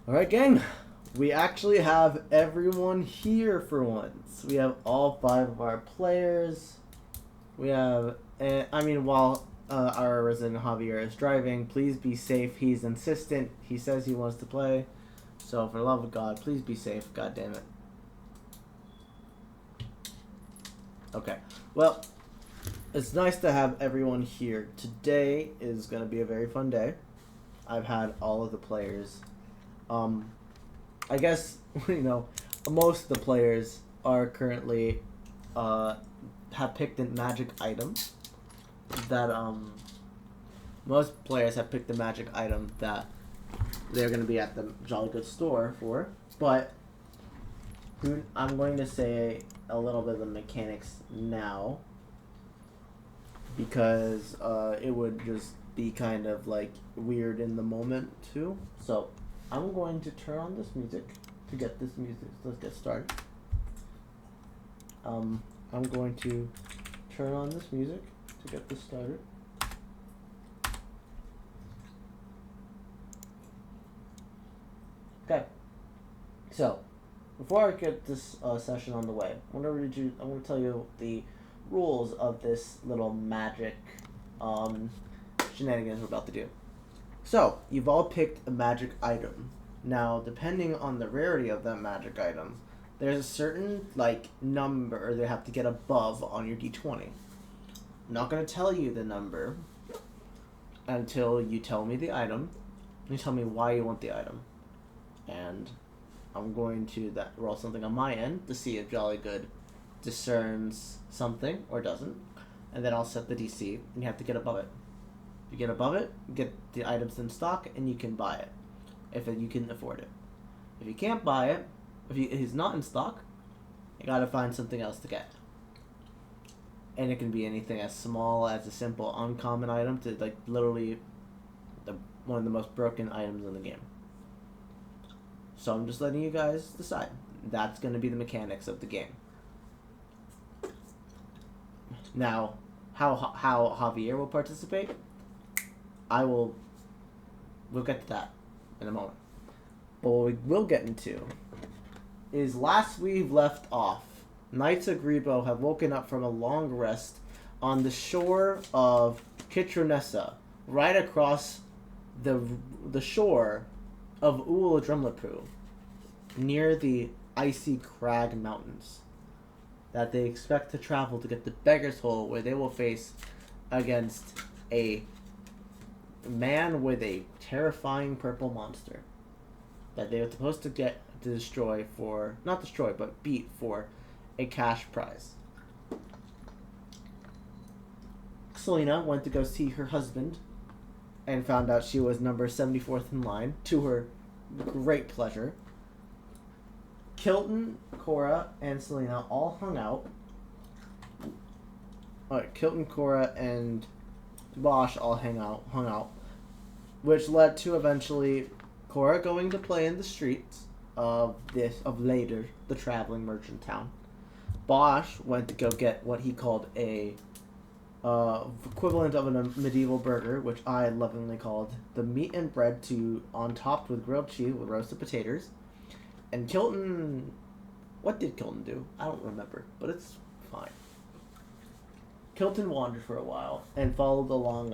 Alright, gang. We actually have everyone here for once. We have all 5 of our players. We have, while our resident Javier is driving, please be safe. He's insistent. He says he wants to play. So, for the love of God, please be safe. God damn it. Okay. Well, it's nice to have everyone here. Today is going to be a very fun day. I've had all of the players. I guess, most of the players are currently, have picked a magic item that, most players have picked a magic item that they're going to be at the Jolly Good store for, but I'm going to say a little bit of the mechanics now, because, it would just be kind of, weird in the moment, too, so I'm going to turn on this music to get this music. Let's get started. I'm going to turn on this music to get this started. Okay. So, before I get this session on the way, I'm going to tell you the rules of this little magic shenanigans we're about to do. So, you've all picked a magic item. Now, depending on the rarity of that magic item, there's a certain, number they have to get above on your d20. I'm not going to tell you the number until you tell me the item. You tell me why you want the item. And I'm going to roll something on my end to see if Jolly Good discerns something or doesn't. And then I'll set the DC, and you have to get above it. If you get above it, get the items in stock, and you can buy it, if you can afford it. If you can't buy it, if it's not in stock, you gotta find something else to get. And it can be anything as small as a simple uncommon item to, literally one of the most broken items in the game. So I'm just letting you guys decide. That's gonna be the mechanics of the game. Now, how Javier will participate, we'll get to that in a moment. But what we will get into is last we've left off. Knights of Greebo have woken up from a long rest on the shore of Kitronessa, right across the shore of Uladrumlapu, near the Icy Crag Mountains, that they expect to travel to get the Beggar's Hole, where they will face against a man with a terrifying purple monster that they are supposed to get to destroy for, not destroy, but beat for a cash prize. Selena went to go see her husband and found out she was number 74th in line, to her great pleasure. Kilton, Cora, and Selena all hung out. Alright, Kilton, Cora, and Bosch all hung out, which led to eventually Cora going to play in the streets of later the traveling merchant town. Bosch went to go get what he called a equivalent of a medieval burger, which I lovingly called the meat and bread on topped with grilled cheese with roasted potatoes. And Kilton, what did Kilton do? I don't remember, but it's fine. Kilton wandered for a while and followed along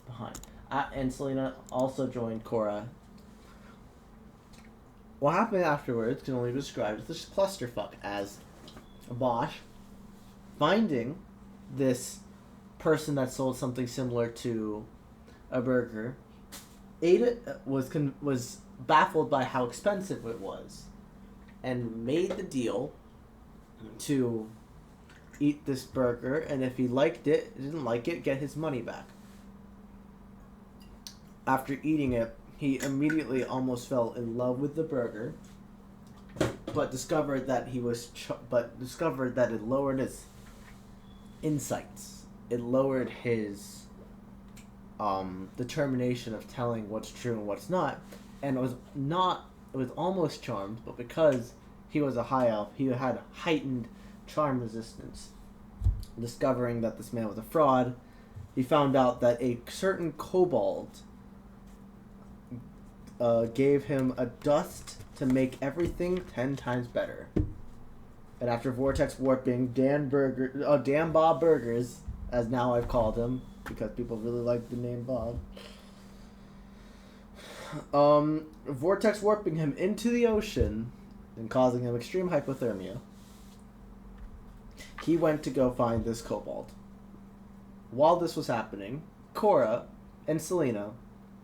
behind. And Selena also joined Cora. What happened afterwards can only be described as this clusterfuck, as Bosch, finding this person that sold something similar to a burger, ate it, was baffled by how expensive it was, and made the deal to eat this burger, and if he didn't like it, get his money back. After eating it, he immediately almost fell in love with the burger, but discovered that it lowered his insights. It lowered his determination of telling what's true and what's not, and it was almost charmed, but because he was a high elf, he had heightened charm resistance. Discovering that this man was a fraud, he found out that a certain kobold gave him a dust to make everything 10 times better. And after vortex warping, Dan Bob Burgers, as now I've called him because people really like the name Bob. Vortex warping him into the ocean and causing him extreme hypothermia. He went to go find this kobold. While this was happening, Cora and Selena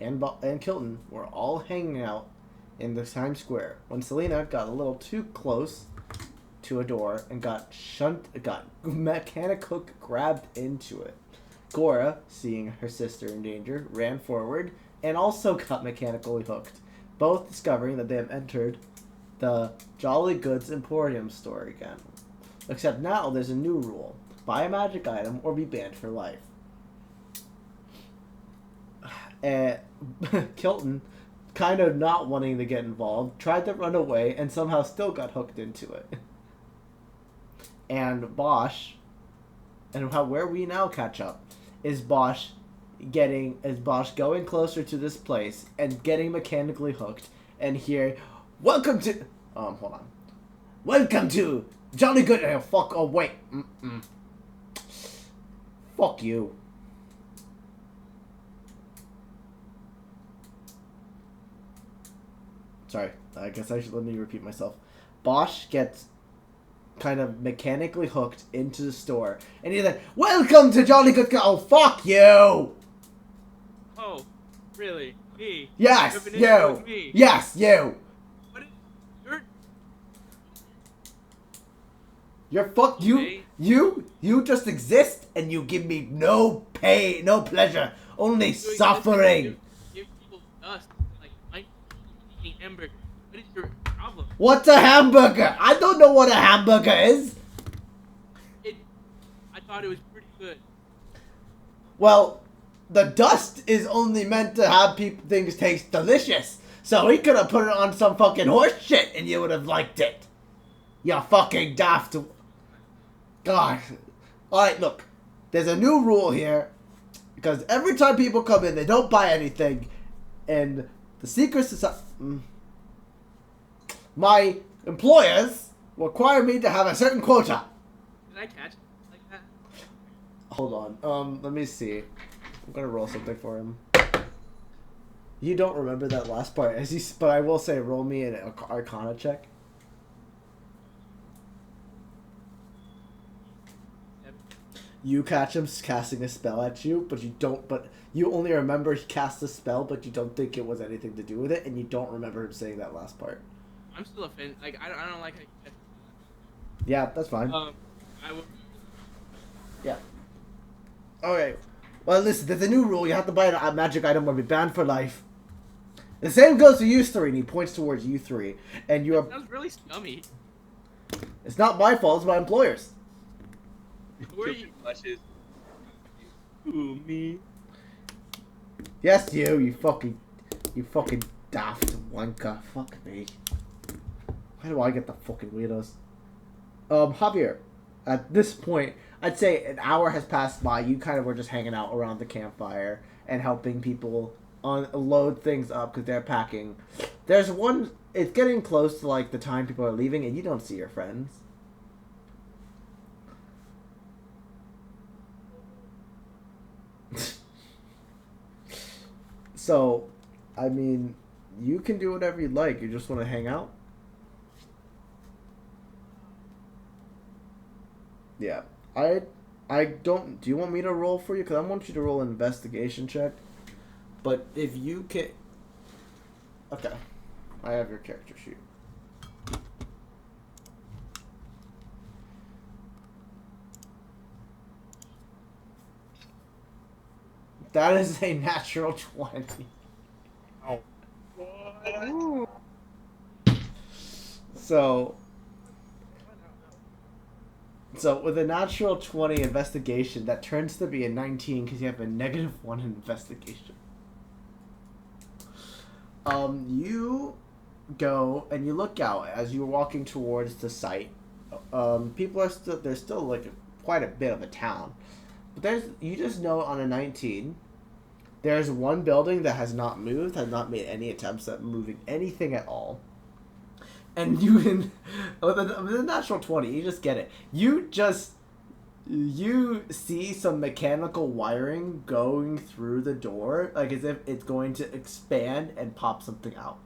and Kilton were all hanging out in the Times Square when Selena got a little too close to a door and got mechanic hook grabbed into it. Cora, seeing her sister in danger, ran forward and also got mechanically hooked, both discovering that they have entered the Jolly Goods Emporium store again. Except now there's a new rule. Buy a magic item or be banned for life. And Kilton, kind of not wanting to get involved, tried to run away and somehow still got hooked into it. And Bosch, and where we now catch up, is Bosch going closer to this place and getting mechanically hooked and hearing, welcome to Jolly Good. Wait. Fuck you. Sorry, I guess I should let me repeat myself. Bosch gets kind of mechanically hooked into the store, and he's like, welcome to Jolly Good. Oh, fuck you! Oh, really? Me? Yes, you! Me. Yes, you! What is, you're fuck you. You just exist, and you give me no pain, no pleasure, only suffering. Give people dust, like I'm eating hamburger. What is your problem? What's a hamburger? I don't know what a hamburger is. I thought it was pretty good. Well, the dust is only meant to have things taste delicious. So he could have put it on some fucking horse shit and you would have liked it. You fucking daft. God. Alright, look. There's a new rule here. Because every time people come in, they don't buy anything. And the secret society... My employers require me to have a certain quota. Did I catch it like that? Hold on. Let me see. I'm gonna roll something for him. You don't remember that last part, but I will say, roll me an Arcana check. Yep. You catch him casting a spell at you, but you don't. But you only remember he cast a spell, but you don't think it was anything to do with it, and you don't remember him saying that last part. I'm still offended. Like I don't like. Yeah, that's fine. I will. Yeah. Okay. Well, listen. There's a new rule. You have to buy a magic item or be banned for life. The same goes to you three, and he points towards you three, and you are. That sounds really scummy. It's not my fault. It's my employers. Who are you? Who, me? Yes, you fucking daft wanker. Fuck me. Why do I get the fucking weirdos? Javier, at this point, I'd say an hour has passed by. You kind of were just hanging out around the campfire and helping people unload things up because they're packing. There's one. It's getting close to like the time people are leaving, and you don't see your friends. So, I mean, you can do whatever you'd like. You just want to hang out? Yeah. I don't... Do you want me to roll for you? Because I want you to roll an investigation check. But if you can... Okay. I have your character sheet. That is a natural 20. Oh. What? So with a natural 20 investigation, that turns to be a 19 because you have a -1 in investigation. You go and you look out as you're walking towards the site. People are still, there's still like quite a bit of a town. But you just know on a 19, There's one building that has not moved, has not made any attempts at moving anything at all. And you can, with a natural 20, you just get it. You see some mechanical wiring going through the door, like as if it's going to expand and pop something out.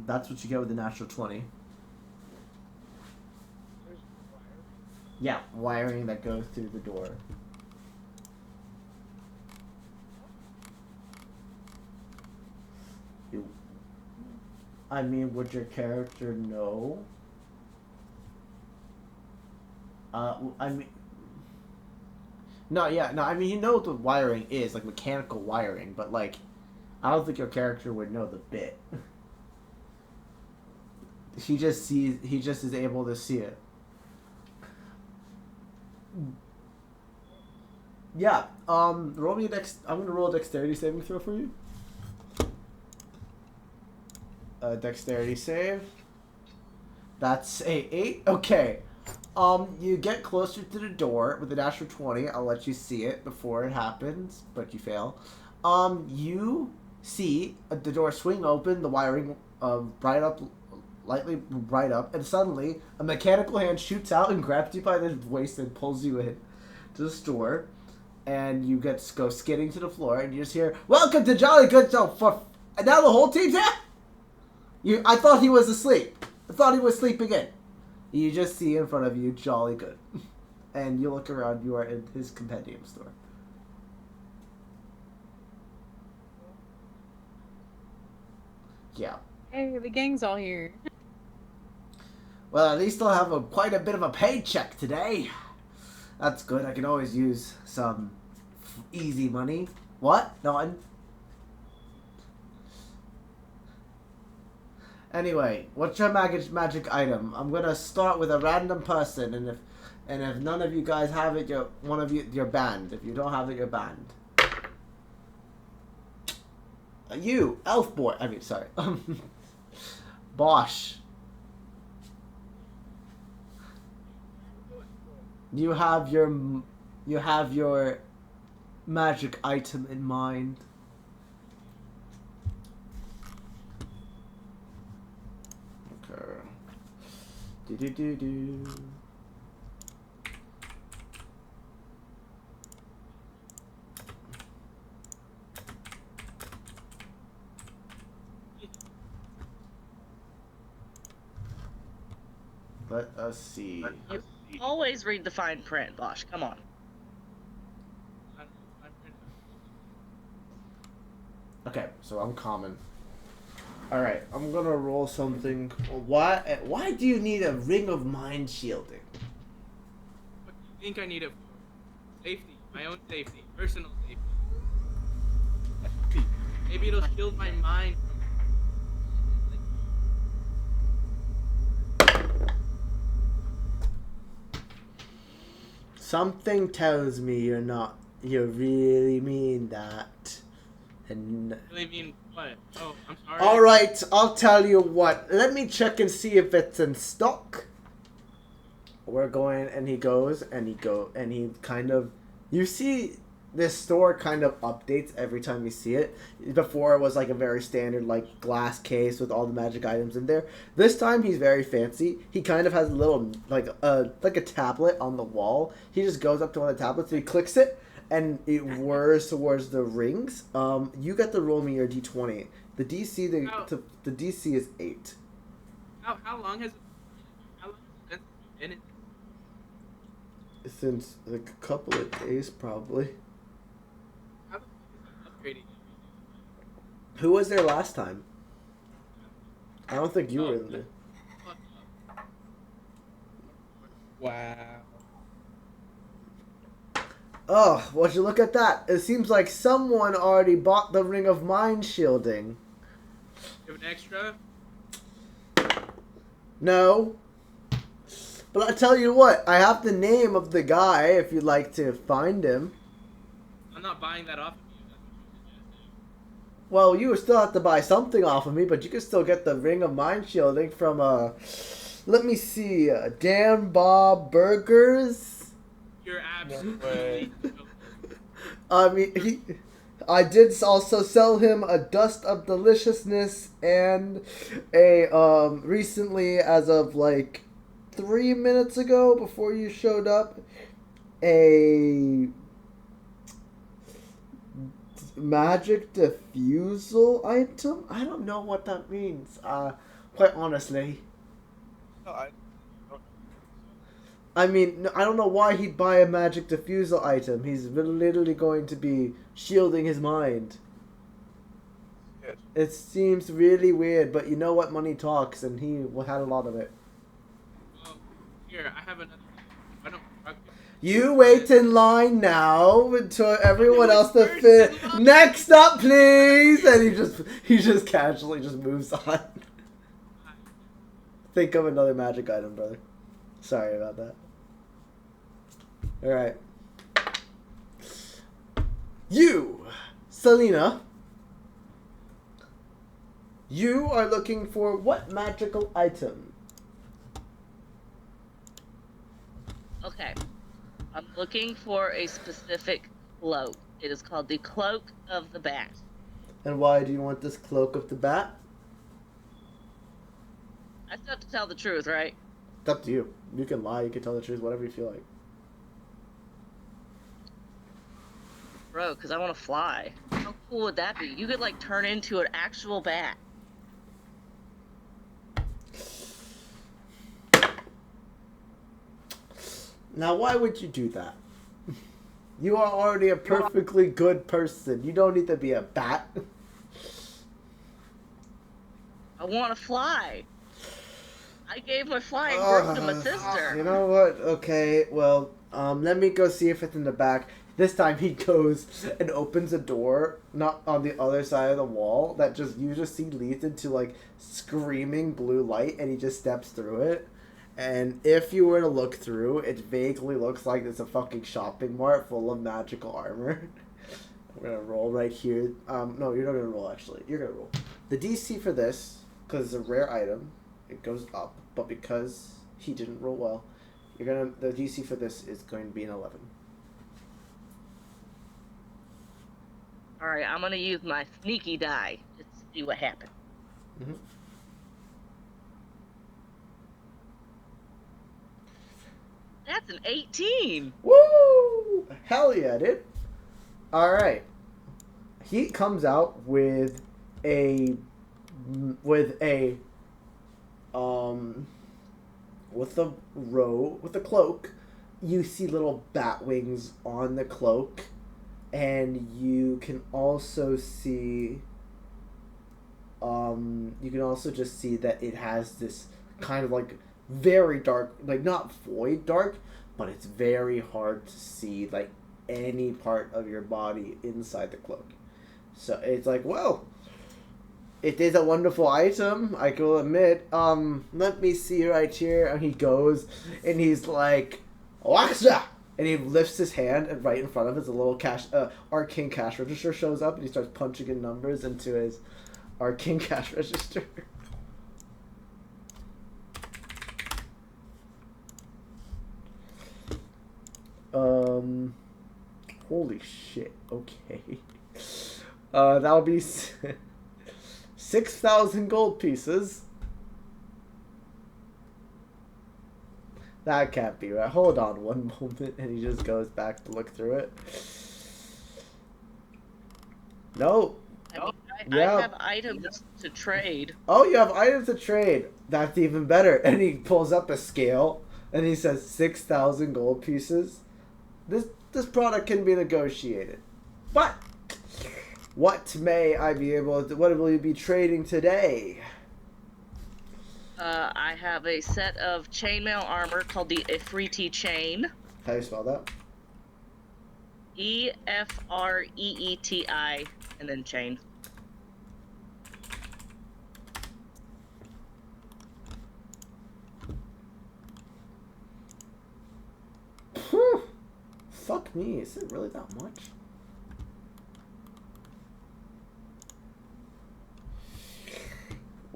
That's what you get with the natural 20. Yeah, wiring that goes through the door. I mean, would your character know? I mean, no, yeah, no. I mean, you know what the wiring is, like mechanical wiring, but like, I don't think your character would know the bit. He just is able to see it. Yeah. Roll me I'm gonna roll a dexterity saving throw for you. Dexterity save. That's a 8. Okay. You get closer to the door with the natural 20. I'll let you see it before it happens, but you fail. You see the door swing open, the wiring lightly bright up, and suddenly a mechanical hand shoots out and grabs you by the waist and pulls you in to the store, and you go skidding to the floor, and you just hear, "Welcome to Jolly Good Show." And now the whole team's here. I thought he was asleep. I thought he was sleeping in. You just see in front of you Jolly Good, and you look around. You are in his compendium store. Yeah. Hey, the gang's all here. Well, at least I'll have quite a bit of a paycheck today. That's good. I can always use some easy money. What? No. Anyway, what's your magic item? I'm gonna start with a random person, and if none of you guys have it, you're banned. If you don't have it, you're banned. You, elf boy. I mean, sorry, Bosch. You have your magic item in mind. Okay. Do. Let us see. You always read the fine print, Bosch. Come on. Okay, so I'm common. Alright, I'm gonna roll something. Why do you need a ring of mind shielding? What do you think I need it for? Safety. My own safety. Personal safety. Maybe it'll shield my mind from... Something tells me you really mean that. And Really mean what? Oh, I'm sorry. alright, I'll tell you what. Let me check and see if it's in stock. We're going, and he goes, and he kind of, you see this store kind of updates every time you see it. Before it was like a very standard like glass case with all the magic items in there. This time he's very fancy. He kind of has a little like a tablet on the wall. He just goes up to one of the tablets, he clicks it, and it whirs towards the rings. You got to roll me your d20. The DC is 8. How long has it been in? Since like a couple of days probably. How the fuck is it upgrading? Who was there last time? I don't think you were in there. Wow. Oh, would you look at that? It seems like someone already bought the Ring of Mind shielding. You have an extra? No. But I tell you what, I have the name of the guy if you'd like to find him. I'm not buying that off of Well, you still have to buy something off of me, but you can still get the Ring of Mind Shielding from, let me see, Dan Bob Burgers. You're No absolutely joking. I mean, I did also sell him a Dust of Deliciousness and a, recently, as of like 3 minutes ago, before you showed up, a magic diffusal item. I don't know what that means. Quite honestly, No, I don't. I mean, I don't know why he'd buy a magic diffusal item. He's literally going to be shielding his mind. Yes. It seems really weird, but you know what? Money talks, and he had a lot of it. Well, here, I have another. I don't drug you. You wait in line now until everyone Who is else to first fit. in line? Next up, please. And he just casually just moves on. Think of another magic item, brother. Sorry about that. All right. You, Selena. You are looking for what magical item? Okay. I'm looking for a specific cloak. It is called the Cloak of the Bat. And why do you want this cloak of the bat? I still have to tell the truth, right? It's up to you. You can lie, you can tell the truth, whatever you feel like. Bro, because I want to fly. How cool would that be? You could, like, turn into an actual bat. Now, why would you do that? You are already a perfectly good person. You don't need to be a bat. I want to fly. I gave my flying birth to my You sister. know what? Okay, well, let me go see if it's in the back. This time he goes and opens a door, not on the other side of the wall, that just you just see leads into like screaming blue light, and he just steps through it. And if you were to look through, it vaguely looks like it's a fucking shopping mart full of magical armor. I'm gonna roll right here. No, you're not gonna roll actually. You're gonna roll. The DC for this, because it's a rare item, it goes up. But because he didn't roll well, the DC for this is going to be an 11. Alright, I'm going to use my sneaky die to see what happens. Mm-hmm. That's an 18! Woo! Hell yeah, dude. Alright. He comes out with a with a cloak. You see little bat wings on the cloak, and you can also see you can also just see that it has this kind of like very dark, like not void dark, but it's very hard to see like any part of your body inside the cloak. So it's like, well, it is a wonderful item, I will admit. Let me see right here. And he goes, and he's like, Waxa! And he lifts his hand, and right in front of it is a little arcane cash register shows up, and he starts punching in numbers into his arcane cash register. Holy shit. Okay. That'll be 6,000 gold pieces. That can't be right. Hold on one moment, and he just goes back to look through it. No. I Yeah. have items to trade. Oh, you have items to trade. That's even better. And he pulls up a scale, and he says 6,000 gold pieces. This product can be negotiated. But what may I be able to... What will you be trading today? I have a set of chainmail armor called the Efreeti chain. How do you spell that? Efreeti, and then chain. Whew. Fuck me. Is it really that much?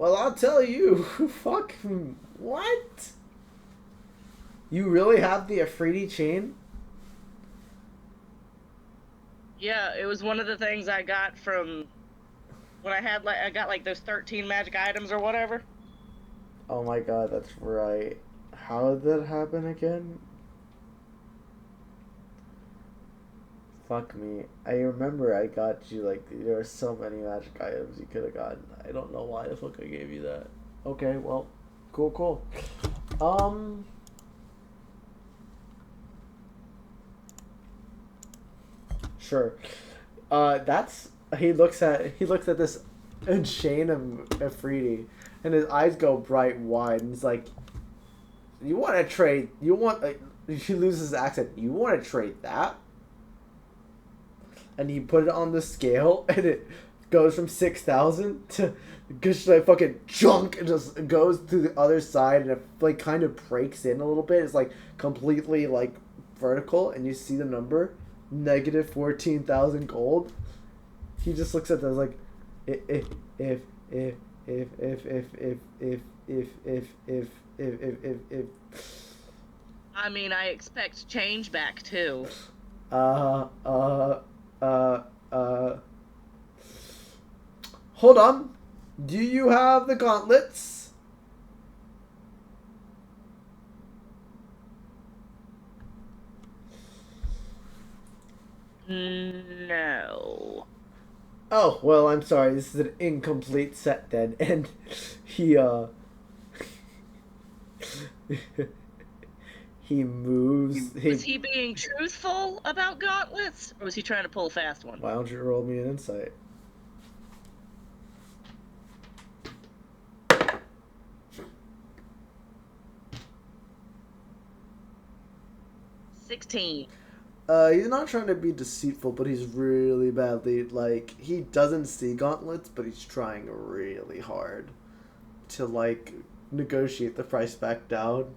Well, I'll tell you. Fuck. What? You really have the Afridi chain? Yeah, it was one of the things I got from when I got like those 13 magic items or whatever. Oh my god, that's right. How did that happen again? Fuck me. I remember I got you, like, there were so many magic items you could have gotten. I don't know why the fuck I gave you that. Okay, well, cool. Um, sure. He looks at this chain of Afridi, and his eyes go bright wide, and he's like, "You want to trade? You want?" He loses his accent. You want to trade that? And he put it on the scale, and it goes from 6,000 to just like fucking junk, and just goes to the other side, and it like kind of breaks in a little bit. It's like completely like vertical, and you see the number negative 14,000 gold. He just looks at those like, if I mean, I expect change back too. uh uh uh uh hold on. Do you have the gauntlets? No. Oh, well, I'm sorry. This is an incomplete set then. And he he moves. Was he being truthful about gauntlets, or was he trying to pull a fast one? Why don't you roll me an insight? $16. He's not trying to be deceitful, but he's really badly, like, he doesn't see gauntlets, but he's trying really hard to, like, negotiate the price back down.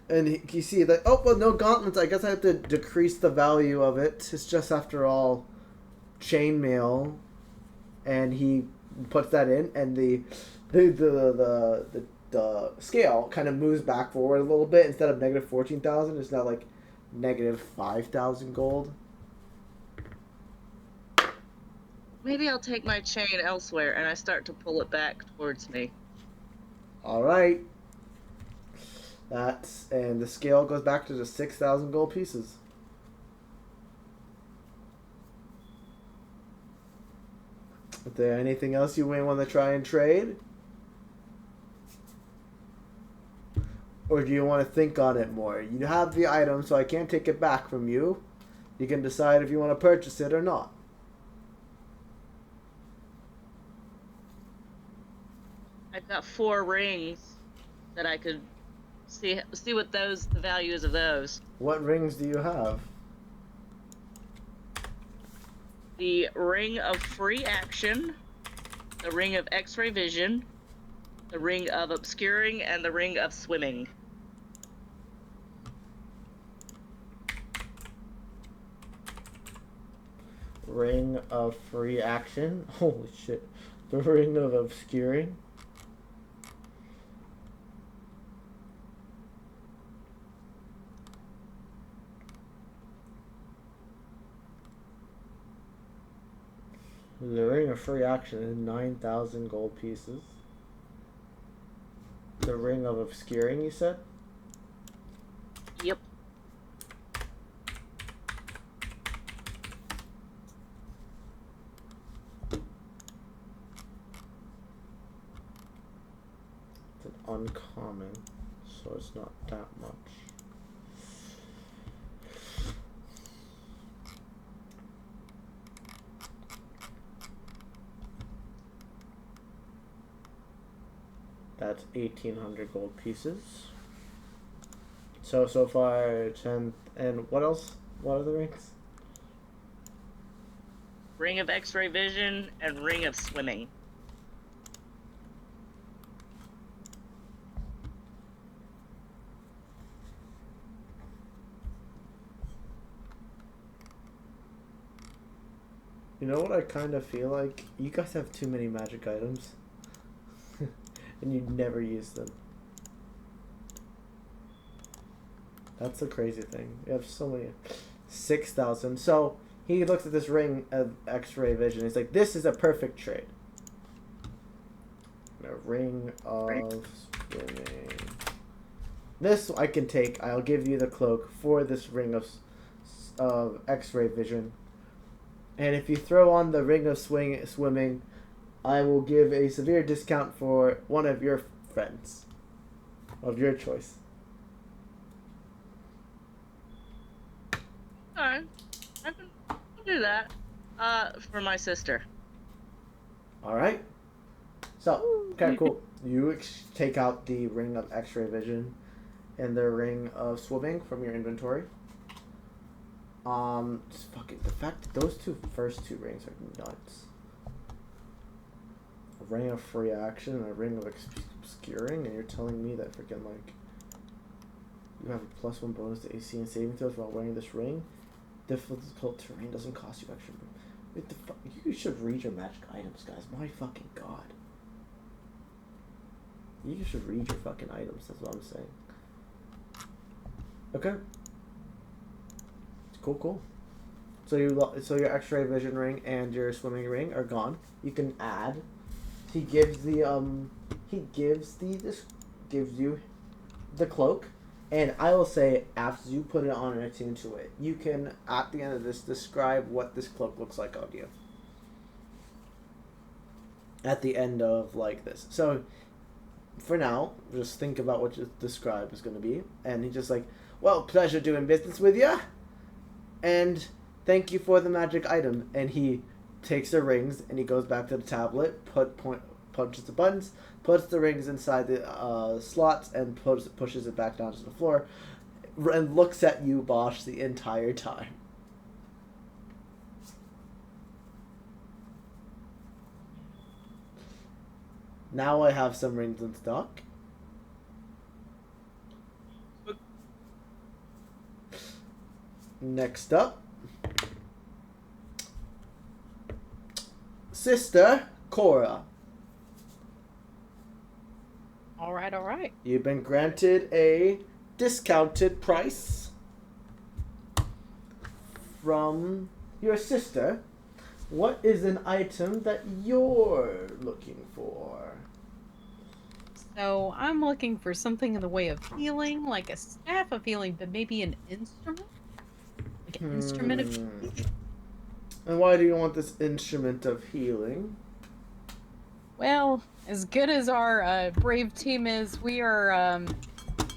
And you see that, oh, well, no gauntlets, I guess I have to decrease the value of it. It's just, after all, chainmail. And he puts that in, and the scale kind of moves back forward a little bit. Instead of negative 14,000, it's now like negative 5,000 gold. Maybe I'll take my chain elsewhere, and I start to pull it back towards me. All right. And the scale goes back to the 6,000 gold pieces. Is there anything else you may want to try and trade? Or do you want to think on it more? You have the item, so I can't take it back from you. You can decide if you want to purchase it or not. I've got 4 rings that I could see what the value is of those. What rings do you have? The ring of free action, the ring of X-ray vision, the ring of obscuring, and the ring of swimming. Ring of free action. Holy shit. The ring of obscuring. The ring of free action is 9,000 gold pieces. The ring of obscuring, you said? Yep. It's an uncommon, so it's not that much. That's 1,800 gold pieces. So far 10. And what else? What are the rings? Ring of X-ray vision and ring of swimming. You know what I kind of feel like? You guys have too many magic items. And you never use them. That's the crazy thing. You have so many. 6,000. So he looks at this ring of X-ray vision. He's like, this is a perfect trade. A ring of swimming. This I can take. I'll give you the cloak for this ring of X-ray vision. And if you throw on the ring of swimming, I will give a severe discount for one of your friends of your choice. Alright. I can do that. For my sister. All right. So, okay, cool. You take out the ring of X-ray vision and the ring of swimming from your inventory. Just fucking the fact that those first two rings are nuts. A ring of free action and a ring of obscuring, and you're telling me that freaking like you have a +1 bonus to AC and saving throws while wearing this ring. Difficult terrain doesn't cost you extra. What the fuck? You should read your magic items, guys. My fucking god. You should read your fucking items. That's what I'm saying. Okay. Cool. So your X-ray vision ring and your swimming ring are gone. You can add. He gives you the cloak, and I will say after you put it on and attune to it, you can at the end of this describe what this cloak looks like on you. At the end of like this, so for now, just think about what you describe is going to be, and he's just like, well, pleasure doing business with you. And thank you for the magic item. And he takes the rings and he goes back to the tablet, punches the buttons, puts the rings inside the slots, and pushes it back down to the floor, and looks at you, Bosch, the entire time. Now I have some rings in stock. Next up, Sister Cora. All right. You've been granted a discounted price from your sister. What is an item that you're looking for? So I'm looking for something in the way of healing, like a staff of healing, but maybe an instrument? Like an instrument of healing? And why do you want this instrument of healing? Well, as good as our brave team is, we are,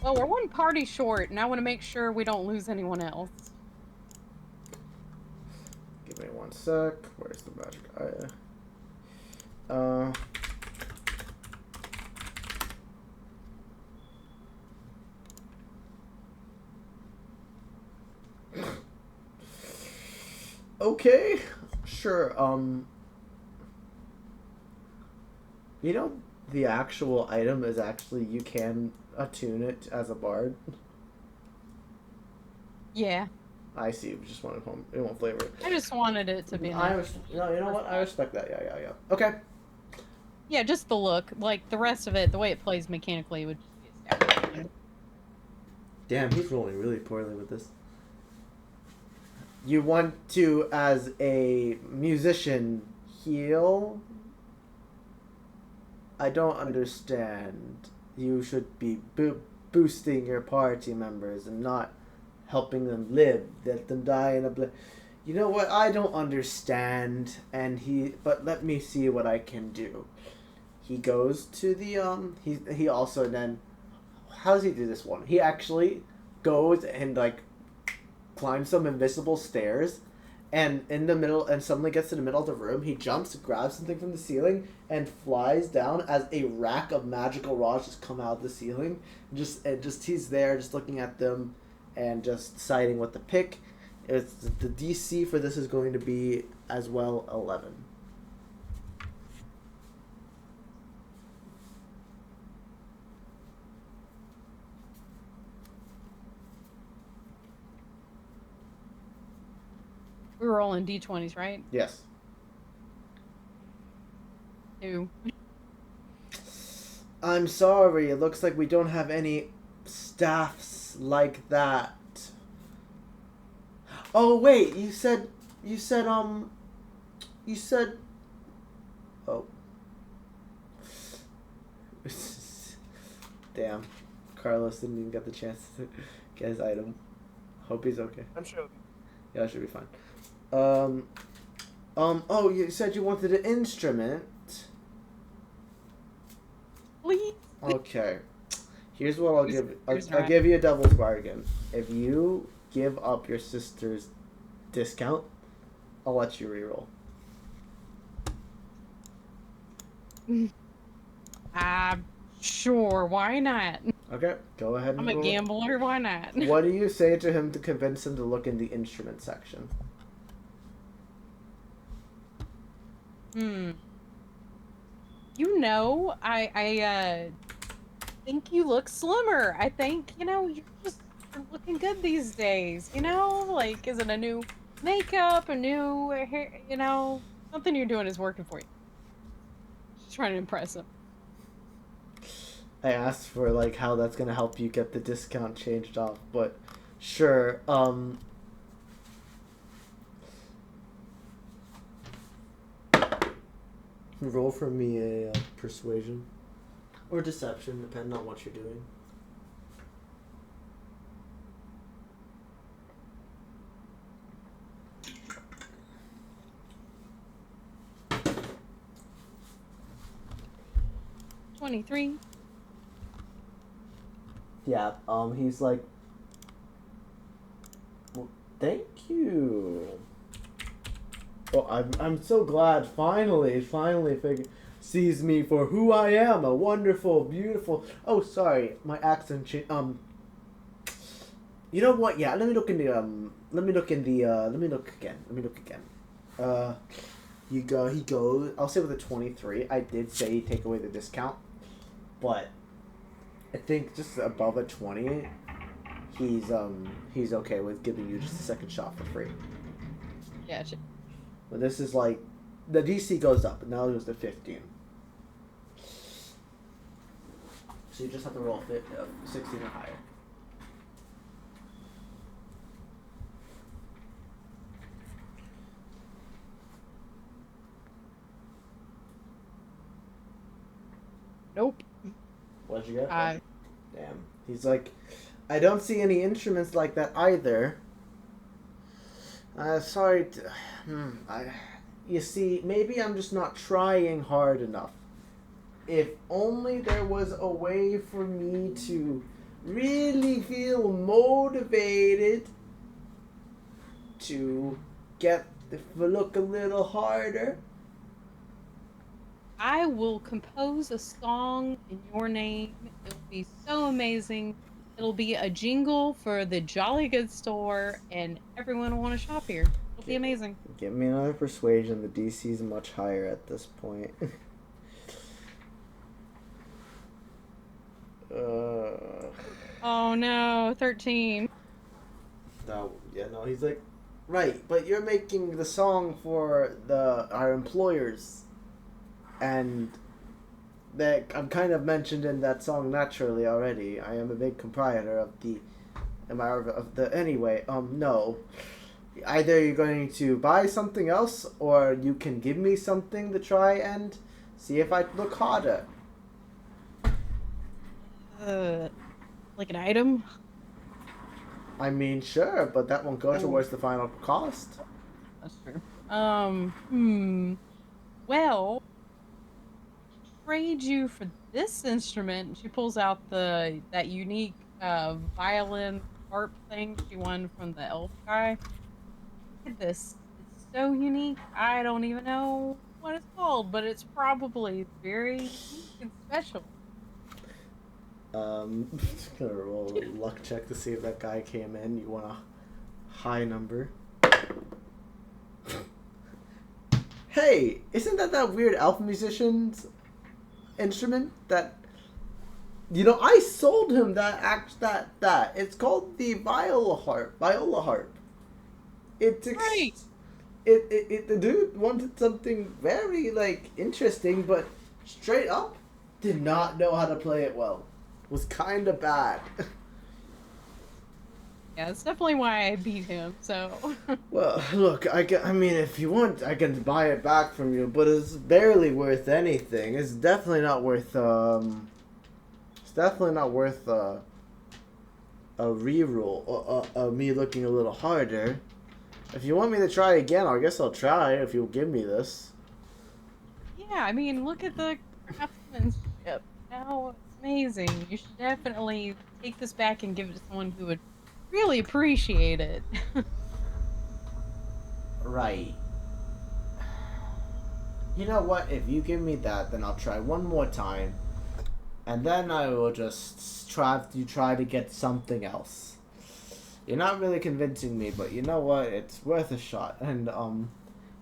well, we're one party short, and I want to make sure we don't lose anyone else. Give me one sec. Where's the magic item? Okay, sure. You know, the actual item is actually you can attune it as a bard. Yeah. I see. We just wanted it won't flavor it. I just wanted it to be nice. You know what? I respect that. Yeah. Okay. Yeah, just the look. Like, the rest of it, the way it plays mechanically would just be a staff of healing. Damn, he's rolling really poorly with this. You want to, as a musician, heal? I don't understand. You should be boosting your party members and not helping them live. Let them die in a You know what? I don't understand. But let me see what I can do. He goes to the he also then, how does he do this one? He actually goes and like climbs some invisible stairs, and suddenly gets to the middle of the room. He jumps, grabs something from the ceiling, and flies down as a rack of magical rods just come out of the ceiling. Just he's there, just looking at them, and just deciding what to pick. It's the DC for this is going to be as well 11. We were rolling D20s, right? Yes. Who? I'm sorry. It looks like we don't have any staffs like that. Oh wait, you said, oh. Damn, Carlos didn't even get the chance to get his item. Hope he's okay. I'm sure. Yeah, it should be fine. Oh, you said you wanted an instrument. Please. Okay. Here's what I'll give. I'll Right. give you a devil's bargain. If you give up your sister's discount, I'll let you reroll. Sure, why not? Okay, go ahead and I'm a roll. gambler, why not? What do you say to him to convince him to look in the instrument section? You know, I think you look slimmer. I think, you're looking good these days, Like, is it a new makeup, a new hair, something you're doing is working for you. Just trying to impress him. I asked for like how that's gonna help you get the discount changed off, but sure. Roll for me a persuasion or deception, depending on what you're doing. $23. Yeah. He's like, well, thank you. Oh, I'm so glad. Finally, sees me for who I am, a wonderful, beautiful. Oh, sorry, my accent changed. You know what? Yeah, let me look again. Let me look again. He goes. I'll say with a 23. I did say take away the discount, but I think just above a 20, he's okay with giving you just a second shot for free. Yeah. But this is like, the DC goes up, and now it goes to 15. So you just have to roll 16 or higher. Nope. What'd you get? Damn. He's like, I don't see any instruments like that either. Sorry. You see, maybe I'm just not trying hard enough. If only there was a way for me to really feel motivated to get the look a little harder. I will compose a song in your name. It'll be so amazing. It'll be a jingle for the Jolly Good store, and everyone will want to shop here. It'll be amazing. Give me another persuasion. The DC is much higher at this point. Oh no, 13. No, he's like, right, but you're making the song for our employers, and that I'm kind of mentioned in that song naturally already. I am a big proprietor of anyway. No, either you're going to buy something else, or you can give me something to try and see if I look harder. Like an item? I mean, sure, but that won't go towards the final cost. That's true. Well, trade you for this instrument. She pulls out that unique violin harp thing she won from the elf guy. Look at this. It's so unique. I don't even know what it's called, but it's probably very unique and special. Just gonna roll a luck check to see if that guy came in. You want a high number. Hey, isn't that weird elf musician's instrument that, I sold him that. It's called the viola harp. It's Right. the dude wanted something very like interesting, but straight up did not know how to play it well. Was kind of bad. Yeah, that's definitely why I beat him. So Well, look, I mean, if you want, I can buy it back from you, but it's barely worth anything. It's definitely not worth it's definitely not worth a reroll. Me looking a little harder. If you want me to try again, I guess I'll try if you'll give me this. yeah, I mean, look at the craftsmanship. How amazing! You should definitely take this back and give it to someone who would really appreciate it. Right. You know what? If you give me that, then I'll try one more time, and then I will just try to get something else. You're not really convincing me, but you know what? It's worth a shot. And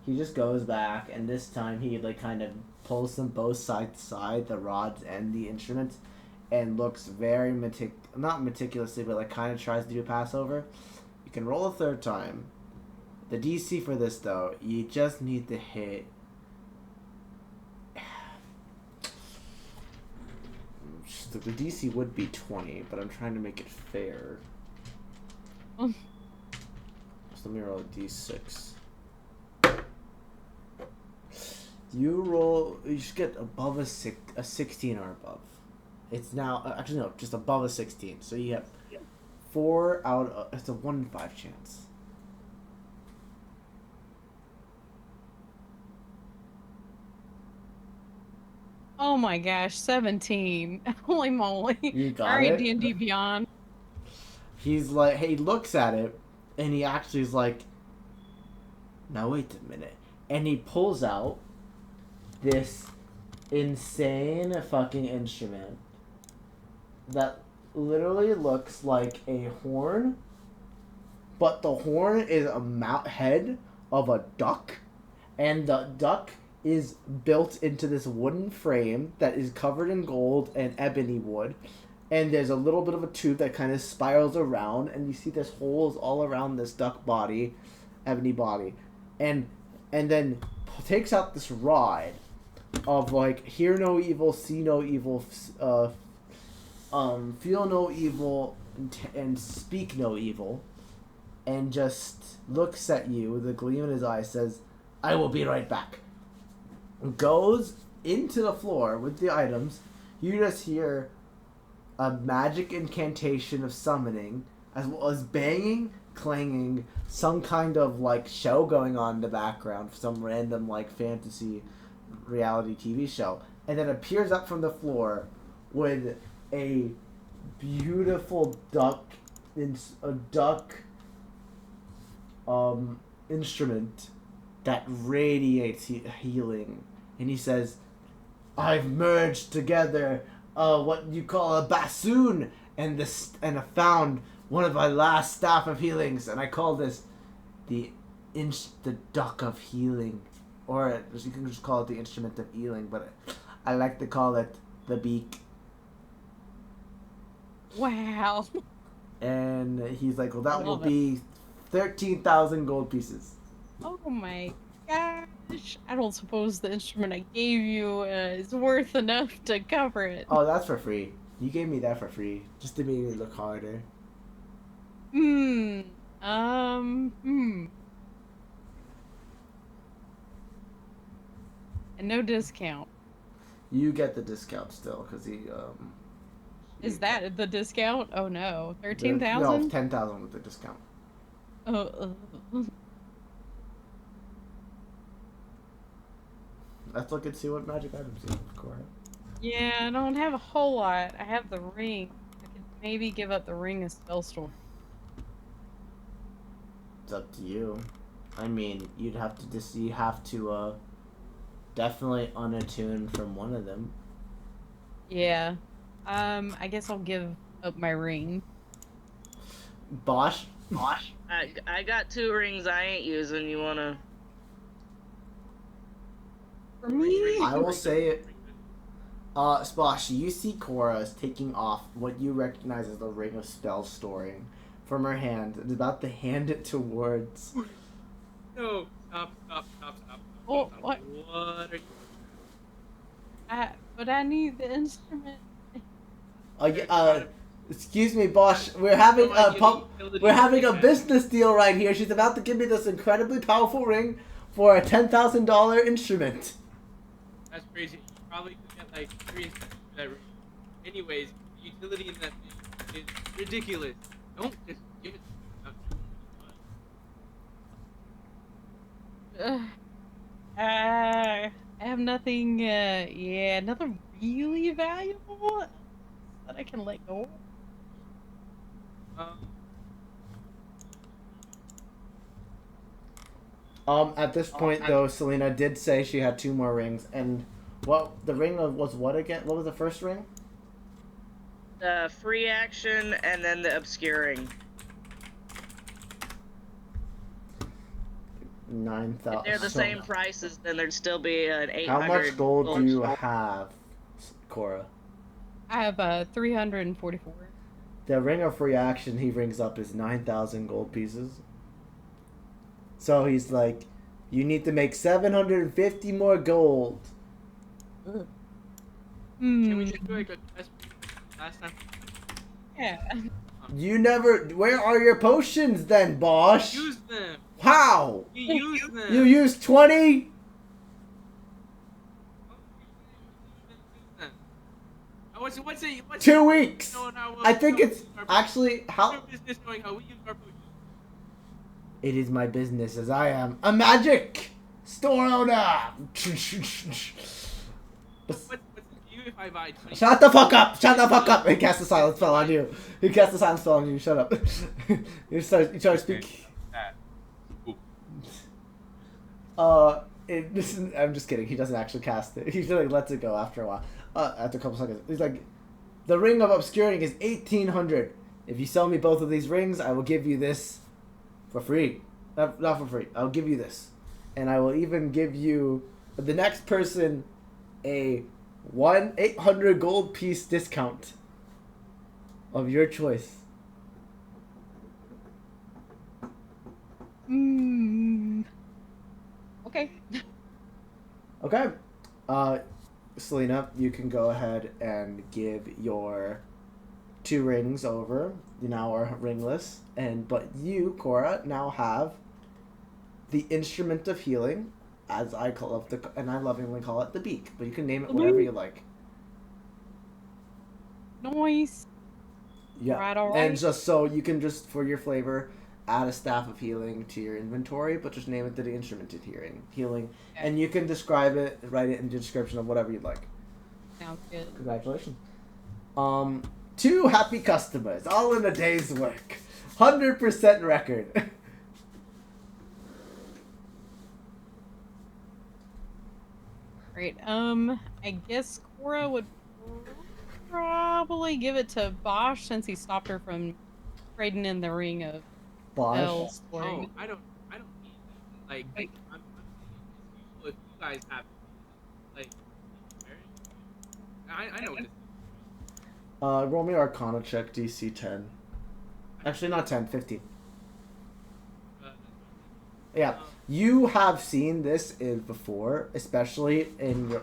he just goes back, and this time he like kind of pulls them both side to side, the rods and the instruments, and looks very not meticulously, but like kind of tries to do a passover. You can roll a third time. The DC for this though, you just need to hit. The DC would be 20, but I'm trying to make it fair. So let me roll a D6. You should get above a 16 or above. It's now, actually no, just above a 16. So you have 4 out of, it's a 1 in 5 chance. Oh my gosh, 17. Holy moly. You got Alright, it? D&D Beyond. He's like, he looks at it, and he actually is like, now wait a minute. And he pulls out this insane fucking instrument that literally looks like a horn, but the horn is a head of a duck, and the duck is built into this wooden frame that is covered in gold and ebony wood, and there's a little bit of a tube that kind of spirals around, and you see there's holes all around this duck body, ebony body, and then takes out this rod of like hear no evil, see no evil, feel no evil, and speak no evil, and just looks at you with a gleam in his eye, says, "I will be right back." Goes into the floor with the items. You just hear a magic incantation of summoning, as well as banging, clanging, some kind of like show going on in the background, some random like fantasy reality TV show, and then appears up from the floor with a beautiful duck instrument that radiates healing, and he says, "I've merged together what you call a bassoon and I found one of my last staff of healings, and I call this the duck of healing, or you can just call it the instrument of healing, but I like to call it the beak." Wow. And he's like, "Well, that will Love it. be 13,000 gold pieces." Oh my gosh. I don't suppose the instrument I gave you is worth enough to cover it. Oh, that's for free. You gave me that for free, just to make me look harder. Hmm. And no discount. You get the discount still, because he, Is that the discount? Oh no. No, 13,000? 10,000 with the discount. Let's look and see what magic items you have, Cora. Yeah, I don't have a whole lot. I have the ring. I could maybe give up the ring of Spellstorm. It's up to you. I mean, you have to definitely unattune from one of them. Yeah. I guess I'll give up my ring. Bosch? I got 2 rings I ain't using. You wanna? For me? I will say it. Sposh, you see Cora is taking off what you recognize as the ring of spell storing from her hand and is about to hand it towards. No, Stop. Oh, what? What are you? But I need the instrument. Yeah, Trying to- excuse me, boss. We're have having no a idea the utility we're having a of that. business deal right here. She's about to give me this incredibly powerful ring for a $10,000 instrument. That's crazy. You probably could get like 3 instruments for that ring. Anyways, the utility in that thing is ridiculous. Don't just give it. Ugh. I have nothing. Yeah, nothing really valuable that I can let go. Um, At this point, though, Selena did say she had 2 more rings, and what the ring of was what again? What was the first ring? The free action and then the obscuring. 9,000. If they're the same prices, then there'd still be an 800. How much gold do you have, Cora? I have 344. The ring of free action he rings up is 9,000 gold pieces. So he's like, you need to make 750 more gold. can we just do like a test last time? Yeah. You never. Where are your potions then, Bosch? Use them. How? You use them. You used 20? What's it? 2 weeks. knowing how I think we it's use our- actually What's how. your business knowing how we use our potions? It is my business as I am a magic store owner. What's it to you if I buy 20? Shut the fuck up! Shut the fuck up! He cast a silence spell on you. He cast a silence spell on you. Shut up. You try to speak. I'm just kidding. He doesn't actually cast it. He just like lets it go after a while. After a couple seconds, he's like, the ring of obscuring is 1,800. If you sell me both of these rings, I will give you this for free. Not for free. I'll give you this, and I will even give you the next person a 800 gold piece discount of your choice. Okay. Okay. Selena, you can go ahead and give your 2 rings over. You now are ringless, but you, Cora, now have the instrument of healing, as I call it, and I lovingly call it the beak. But you can name it whatever you like. Nice. Yeah. Right, all And right. just so you can just for your flavor, add a staff of healing to your inventory, but just name it the instrument of healing, Okay. and you can describe it, write it in the description of whatever you'd like. Sounds good. Congratulations. 2 happy customers, all in a day's work. 100% record. Great. I guess Cora would probably give it to Bosch since he stopped her from trading in the ring of Bosch. bells for Oh, it. I don't need that. Like, I'm useful if you guys have it. Like, I know what it is. Roll me Arcana check, DC 10. Actually, not 10, 15. Yeah, you have seen this before, especially in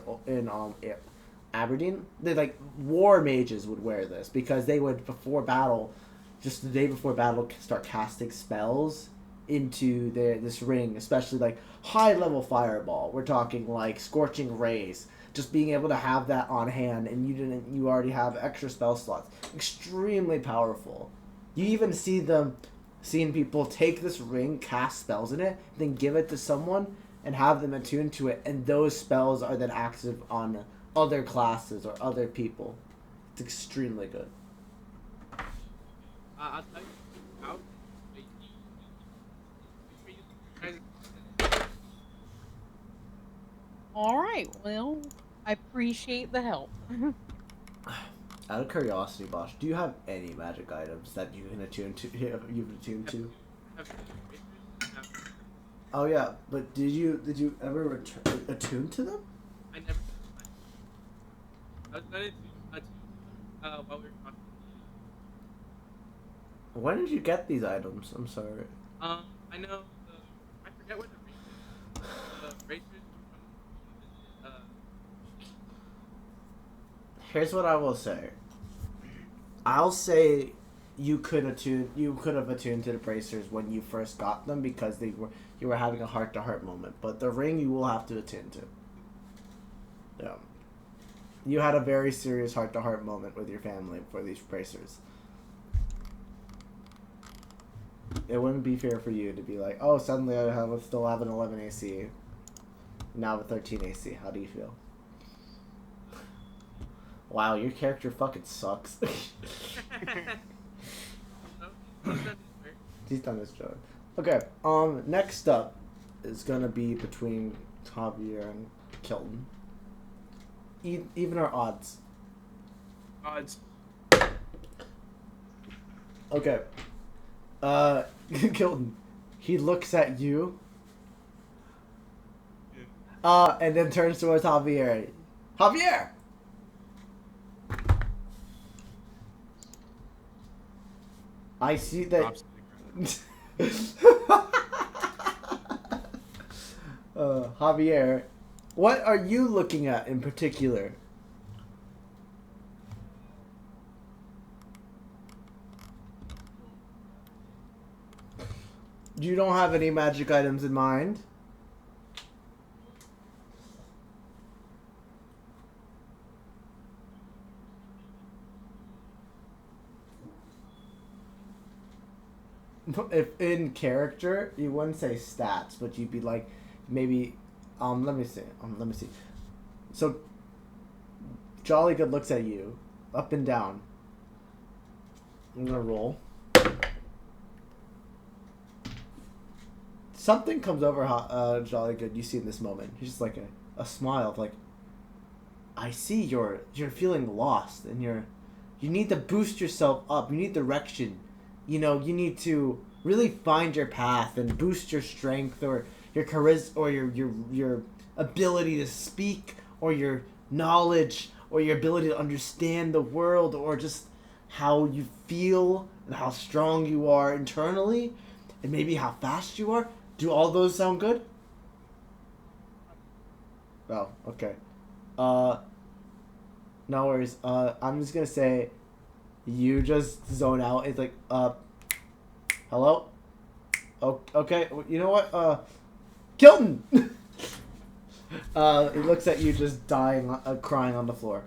Aberdeen. They like war mages would wear this because they would before battle, just the day before battle, start casting spells into this ring, especially like high level fireball. We're talking like scorching rays. Just being able to have that on hand, and you already have extra spell slots. Extremely powerful. You even seeing people take this ring, cast spells in it, then give it to someone and have them attuned to it, and those spells are then active on other classes or other people. It's extremely good. I'll tell you how. All right. Well, I appreciate the help. Out of curiosity, Bosch, do you have any magic items that you can attune to? You've attuned to? Oh yeah, but did you ever attune to them? I never. I was gonna do while we were talking. When did you get these items? I'm sorry. I know. I forget what the ring is. bracers from the Here's what I will say. I'll say you could have attuned to the bracers when you first got them because you were having a heart to heart moment. But the ring you will have to attune to. Yeah. You had a very serious heart to heart moment with your family for these bracers. It wouldn't be fair for you to be like, oh, suddenly still have an 11 AC. Now with 13 AC. How do you feel? Wow, your character fucking sucks. He's done his job. Okay, next up is gonna be between Javier and Kilton. Even our odds. odds. Okay. Kilton. He looks at you. And then turns towards Javier. Javier! I see that. Drops to the ground. Javier, what are you looking at in particular? You don't have any magic items in mind? If in character, you wouldn't say stats, but you'd be like, maybe, let me see. So, Jolly Good looks at you, up and down. I'm gonna roll. Something comes over Jolly Good. You see in this moment, he's just like a smile of like, I see you're feeling lost, and you need to boost yourself up. You need direction. You know, you need to really find your path and boost your strength or your charisma or your ability to speak or your knowledge or your ability to understand the world or just how you feel and how strong you are internally and maybe how fast you are. Do all those sound good? Oh, okay. No worries. I'm just gonna say you just zone out. It's like, hello? Oh, okay. You know what? Kilton! He looks at you just dying, crying on the floor.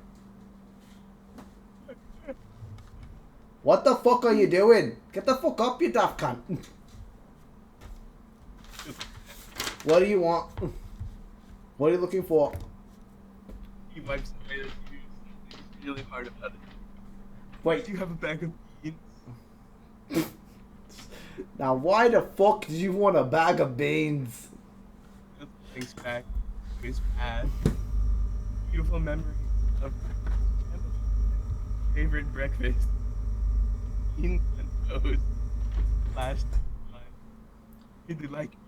What the fuck are you doing? Get the fuck up, you daft cunt. What do you want? What are you looking for? He wipes away his tears. He's really hard about it. Wait. Do you have a bag of beans? Now, why the fuck do you want a bag of beans? Thanks back to his past. Beautiful memory of favorite breakfast. Beans and toast. Last time. Did you like beans?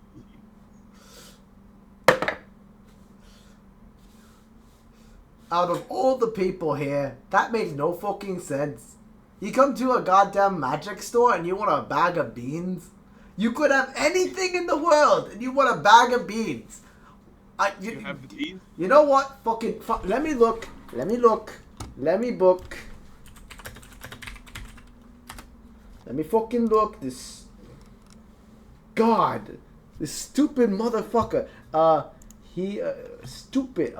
Out of all the people here, that makes no fucking sense. You come to a goddamn magic store and you want a bag of beans? You could have anything in the world and you want a bag of beans. You have the beans? You know what? Let me look. Let me book. Let me fucking look. This stupid motherfucker. Stupid.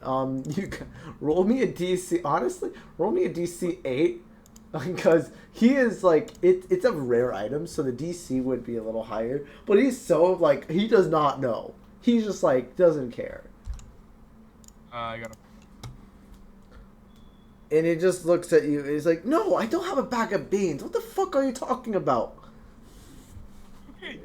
You can roll me a DC. Honestly, roll me a DC 8 because he is like it's a rare item, so the DC would be a little higher. But he's so like he does not know. He's just like doesn't care. I got a. And he just looks at you. And he's like, "No, I don't have a bag of beans. What the fuck are you talking about?" Okay.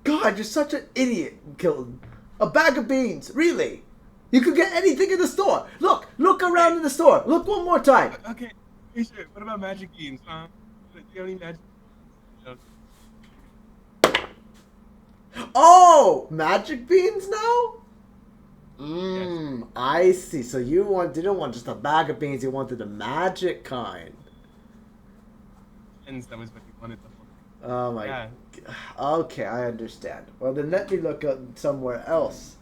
God, you're such an idiot, Kilton. A bag of beans, really? You could get anything in the store. Look around in the store. Look one more time. Okay. Hey, sure. What about magic beans, huh? Do you have any magic beans? Oh, magic beans now? Yes. I see. So you didn't want just a bag of beans. You wanted the magic kind. And that was what you wanted. Oh my. Yeah. Okay, I understand. Well, then let me look up somewhere else.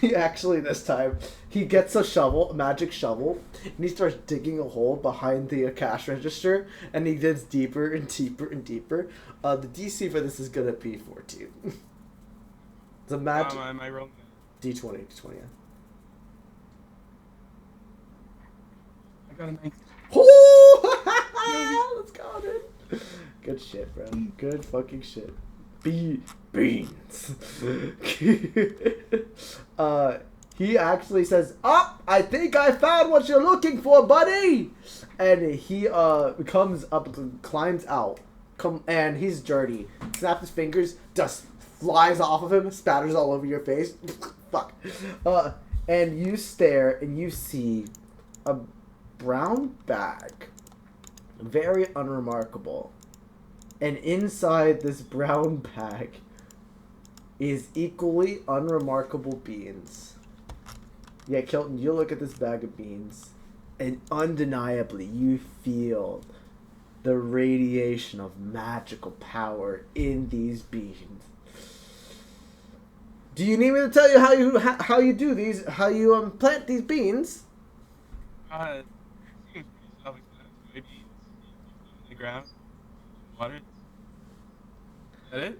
He actually this time he gets a shovel, a magic shovel, and he starts digging a hole behind the cash register, and he digs deeper and deeper and deeper. The DC for this is gonna be 14. It's a magic Am I rolling? D20, D20. I got a 19. Oh! Let's go, dude. Good shit, bro. Good fucking shit. Beans. He actually says, "Up! I think I found what you're looking for, buddy." And he comes up, climbs out, and he's dirty. Snaps his fingers, dust flies off of him, spatters all over your face. Fuck. And you stare, and you see a brown bag, very unremarkable. And inside this brown bag is equally unremarkable beans. Yeah, Kelton, you look at this bag of beans, and undeniably you feel the radiation of magical power in these beans. Do you need me to tell you how you do these? How you plant these beans? Seems pretty self-explanatory. Beans in the ground, water. Is that it?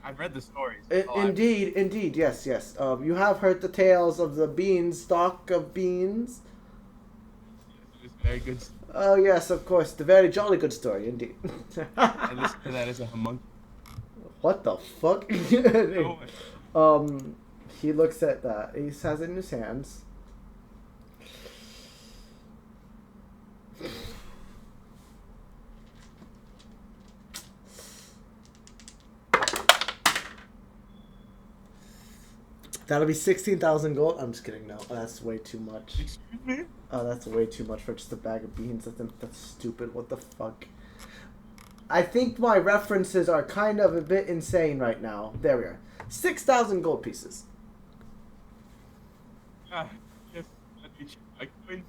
I've read the stories. Indeed, yes. You have heard the tales of the beanstalk of beans. It was very good. Oh yes, of course, the very jolly good story, indeed. I listened to that as a homunculus. What the fuck? He looks at that. He has it in his hands. That'll be 16,000 gold. I'm just kidding. No, that's way too much. Excuse me? Oh, that's way too much for just a bag of beans. That's stupid. What the fuck? I think my references are kind of a bit insane right now. There we are. 6,000 gold pieces. Yes, let me check my coin.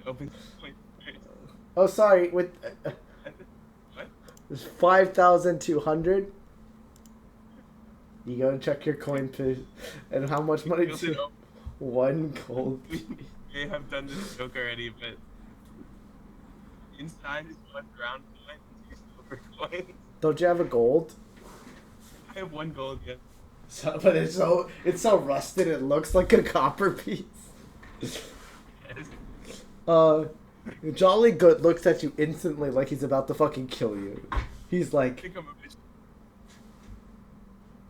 Open coin. Oh, sorry. With What? there's 5,200. You go and check your coin, please. And how much money? One gold. We may have done this joke already, but inside is one ground coin and 2 silver coins. Don't you have a gold? I have 1 gold, yes. But it's so rusted. It looks like a copper piece. Yes. Jolly Good looks at you instantly like he's about to fucking kill you. He's I like, think I'm a bitch.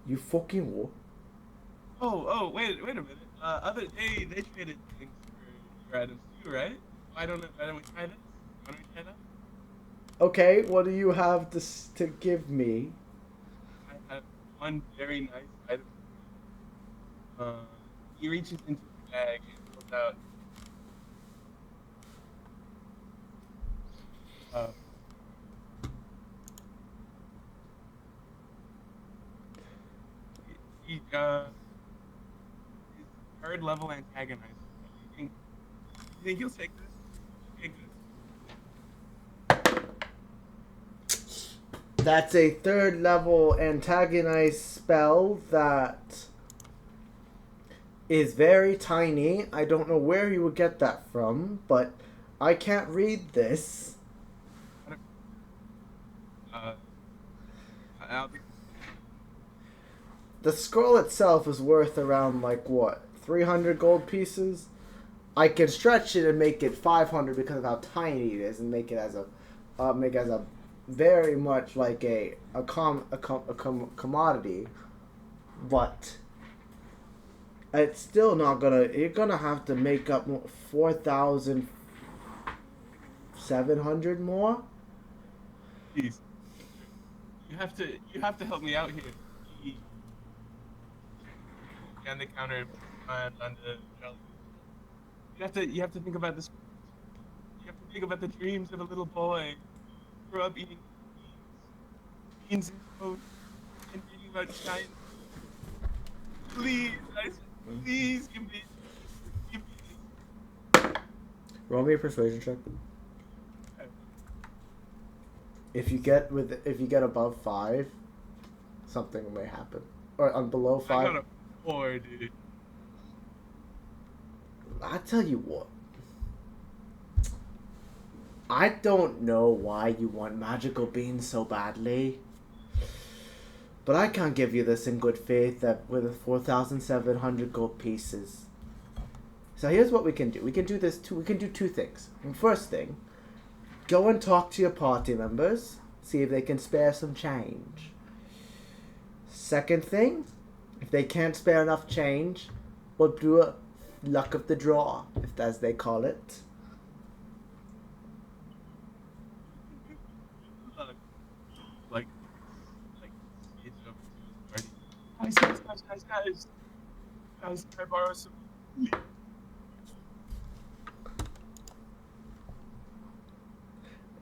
"You fucking what?" Oh, wait a minute. They traded things for items too, right? Why don't we try this? Why don't we try that? Okay, what do you have to give me? I have one very nice item. He reaches into the bag and pulls out. He's 3rd level antagonizer. You think he'll take this? Take this. That's a 3rd level antagonize spell that is very tiny. I don't know where you would get that from, but I can't read this. I'll be. The scroll itself is worth around, like, what, 300 gold pieces? I can stretch it and make it 500 because of how tiny it is, and make it as a very much like a commodity. But it's still not gonna. You're gonna have to make up 4,700 more. Please. You have to help me out here. On the counter and on the shelf. You have to think about this. You have to think about the dreams of a little boy. Grow up eating beans and toast and reading about giant. Please give me. Roll me a persuasion check. If you get above 5, something may happen. Or on below I 5. got a 4, dude. I tell you what. I don't know why you want magical beans so badly. But I can't give you this in good faith that with 4,700 gold pieces. So here's what we can do. We can do two things. First thing, go and talk to your party members. See if they can spare some change. Second thing, if they can't spare enough change, we'll do a luck of the draw, if as they call it. Like, it's over to his party. Guys, can I borrow some?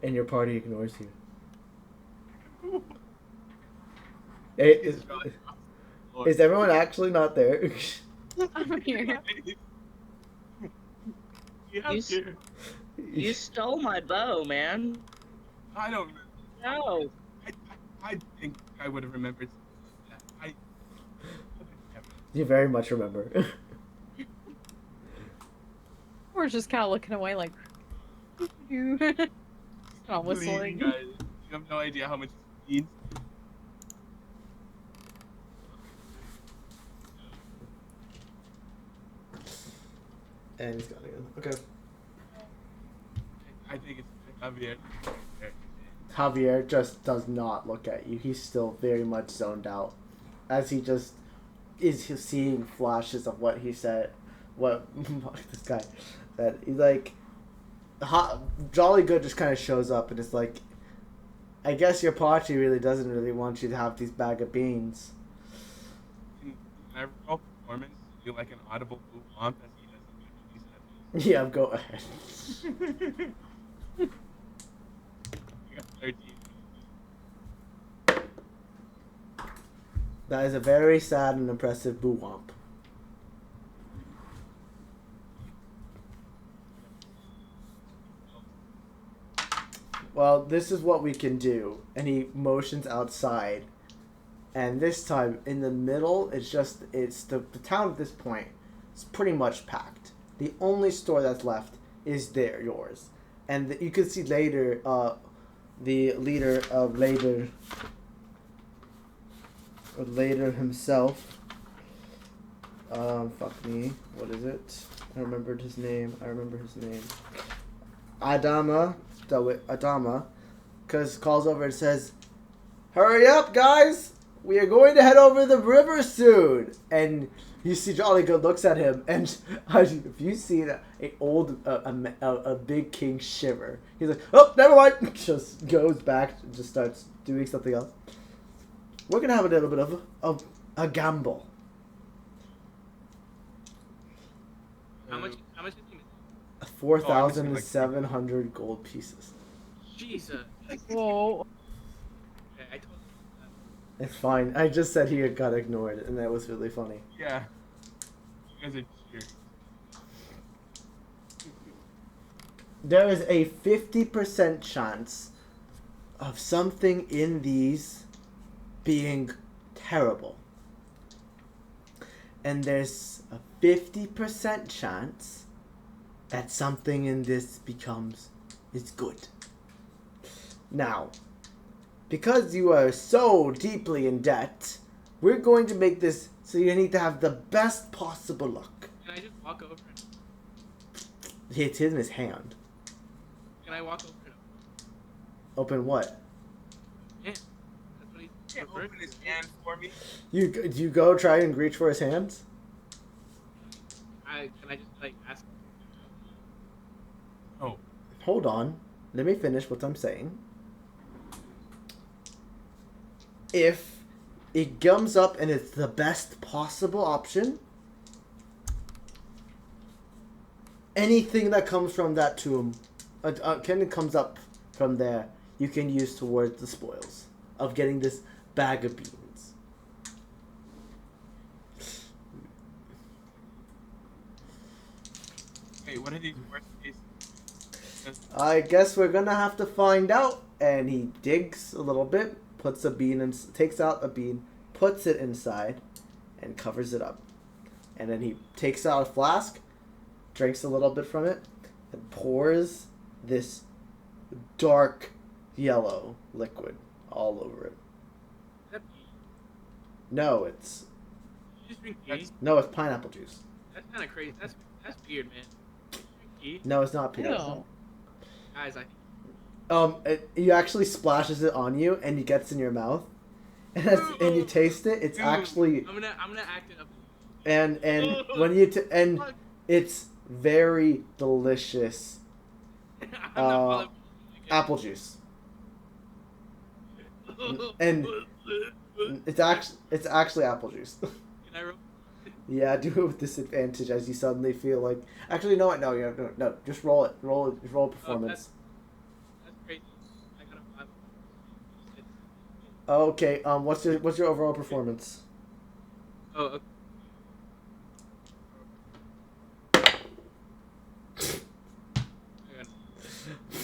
And your party ignores you. Hey, is everyone actually not there? I'm here. You stole my bow, man. I don't. No. I think I would have remembered that. You very much remember. We're just kind of looking away like. Not Please, whistling. guys, you have no idea how much it means. And he's gone again. Okay. I think it's Javier. Javier just does not look at you. He's still very much zoned out. As he just is seeing flashes of what he said. What this guy said. He's like, Jolly Good just kind of shows up and is like, I guess your party really doesn't really want you to have these bag of beans. Can I roll performance to do like an audible boo womp as he doesn't usually say? Yeah, go ahead. I got 13. That is a very sad and impressive boo womp. Well, this is what we can do. And he motions outside. And this time, in the middle, it's the town at this point is pretty much packed. The only store that's left is yours. And you can see later, the leader of labor, or later himself, fuck me, what is it? I remember his name. Adama, because calls over and says, "Hurry up, guys! We are going to head over the river soon." And you see Jolly Good looks at him, and if you see a big king shiver, he's like, "Oh, never mind." Just goes back and just starts doing something else. We're gonna have a little bit of a gamble. How much is he? 4,700 gold pieces. Jesus. Whoa. Okay, I told you that. It's fine. I just said he got ignored, and that was really funny. Yeah. You guys are cheers. There is a 50% chance of something in these being terrible. And there's a 50% chance that something in this is good. Now, because you are so deeply in debt, we're going to make this so you need to have the best possible luck. Can I just walk over and It's in his hand. can I walk over and Open what? yeah. That's what he's Can't open his hand for me. You go try and reach for his hands? Can I just like ask Oh. Hold on. Let me finish what I'm saying. If it gums up and it's the best possible option, anything that comes from that tomb, comes up from there, you can use towards the spoils of getting this bag of beans. Wait, what are these worst cases? I guess we're gonna have to find out and he digs a little bit, puts a bean and takes out a bean, puts it inside, and covers it up. And then he takes out a flask, drinks a little bit from it, and pours this dark yellow liquid all over it. Is that pee? No, it's You just drink pee? it's pineapple juice. That's kind of crazy. That's weird, man. You drink pee? No, it's not peanut. Ew. Guys, I think He actually splashes it on you, and it gets in your mouth, and you taste it. It's Dude, actually I'm gonna act it up. and when you and it's very delicious I'm not following apple juice, and it's actually apple juice. Can I roll? Yeah, do it with disadvantage as you suddenly feel like. Actually, no, no, no. Just roll it. Just roll performance. That's crazy. I got a 5. Okay. What's your overall performance? Oh, okay.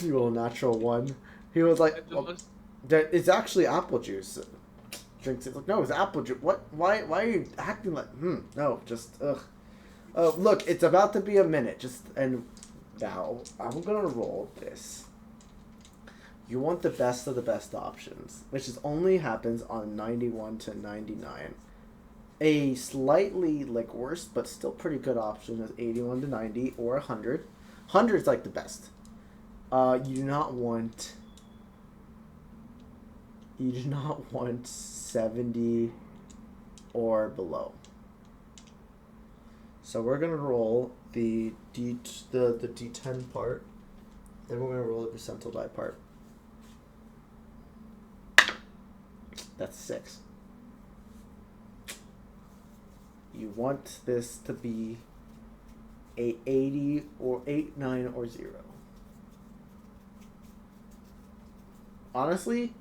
You roll a natural 1. He was like, well, it's actually apple juice. Drinks it. Like, no, it's apple juice. What? Why are you acting like? No, just ugh. Look, it's about to be a minute. And now I'm gonna roll this. You want the best of the best options, which is only happens on 91 to 99. A slightly worse, but still pretty good option is 81 to 90 or 100. 100 is like the best. You do not want 70 or below. So we're gonna roll the D10 part, then we're gonna roll the percentile die part. That's 6. You want this to be a 80 or 8, 9, or 0. Honestly,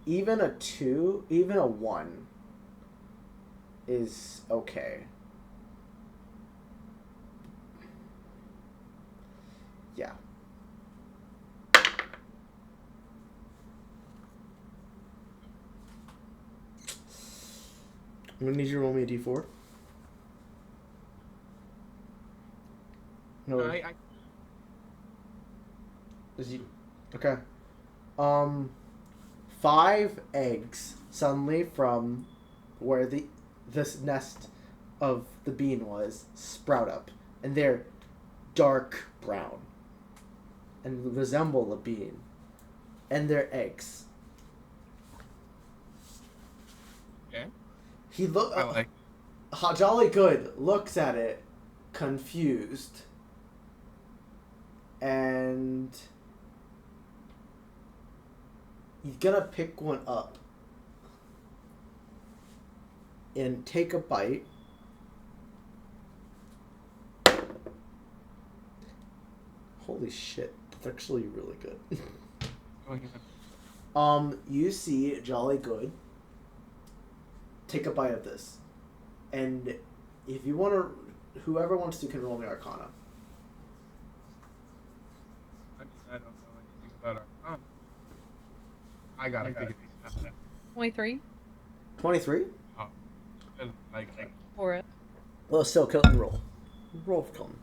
even a 2, even a 1 is okay. Yeah. I'm gonna need you to roll me a d4. No. I Is he okay? 5 eggs suddenly from where this nest of the bean was sprout up, and they're dark brown and resemble a bean, and they're eggs. okay. He look I like. Jolly Good looks at it, confused, and he's gonna pick one up and take a bite. Holy shit, that's actually really good. You see Jolly Good take a bite of this, and if you want to, whoever wants to can roll me Arcana. I don't know anything about our. I gotta figure this out. 23 23. Oh, like for it. Well, still Kilton roll. Roll for Kilton.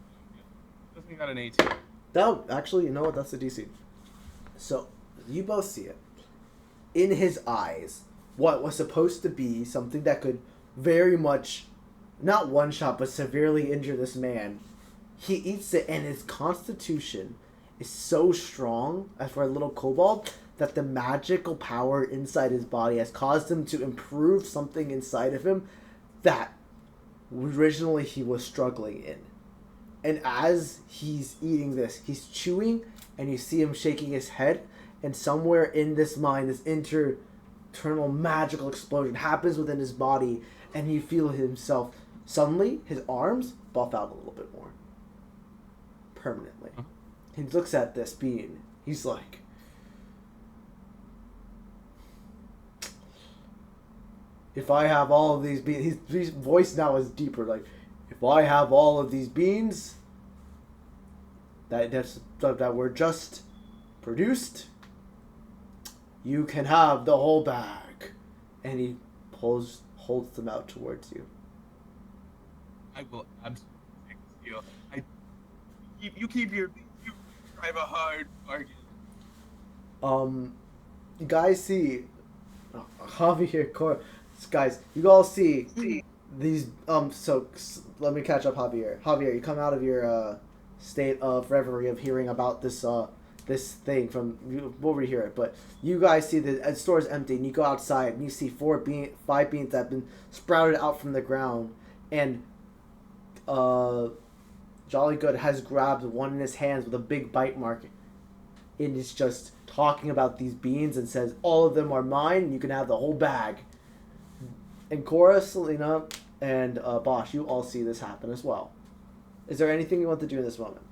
doesn't got an 18. No, actually, you know what? That's the DC. So you both see it in his eyes. What was supposed to be something that could very much, not one shot, but severely injure this man. He eats it, and his constitution is so strong, as for a little kobold, that the magical power inside his body has caused him to improve something inside of him that originally he was struggling in. And as he's eating this, he's chewing, and you see him shaking his head, and somewhere in this mind, this internal magical explosion happens within his body, and you feel himself, suddenly, his arms buff out a little bit more. Permanently. He looks at this being, he's like, if I have all of these beans, his voice now is deeper, like, if I have all of these beans that were just produced, You can have the whole bag. And he holds them out towards you. I will absolutely take this deal. You drive a hard bargain. You guys see, Javier, guys, you all see these. So let me catch up, Javier. Javier, you come out of your state of reverie of hearing about this thing from we'll rehear it, but you guys see the store is empty, and you go outside and you see 5 beans that have been sprouted out from the ground, and Jolly Good has grabbed one in his hands with a big bite mark, and is just talking about these beans and says, all of them are mine, and you can have the whole bag. And Cora, Selena, and Bosch, you all see this happen as well. Is there anything you want to do in this moment?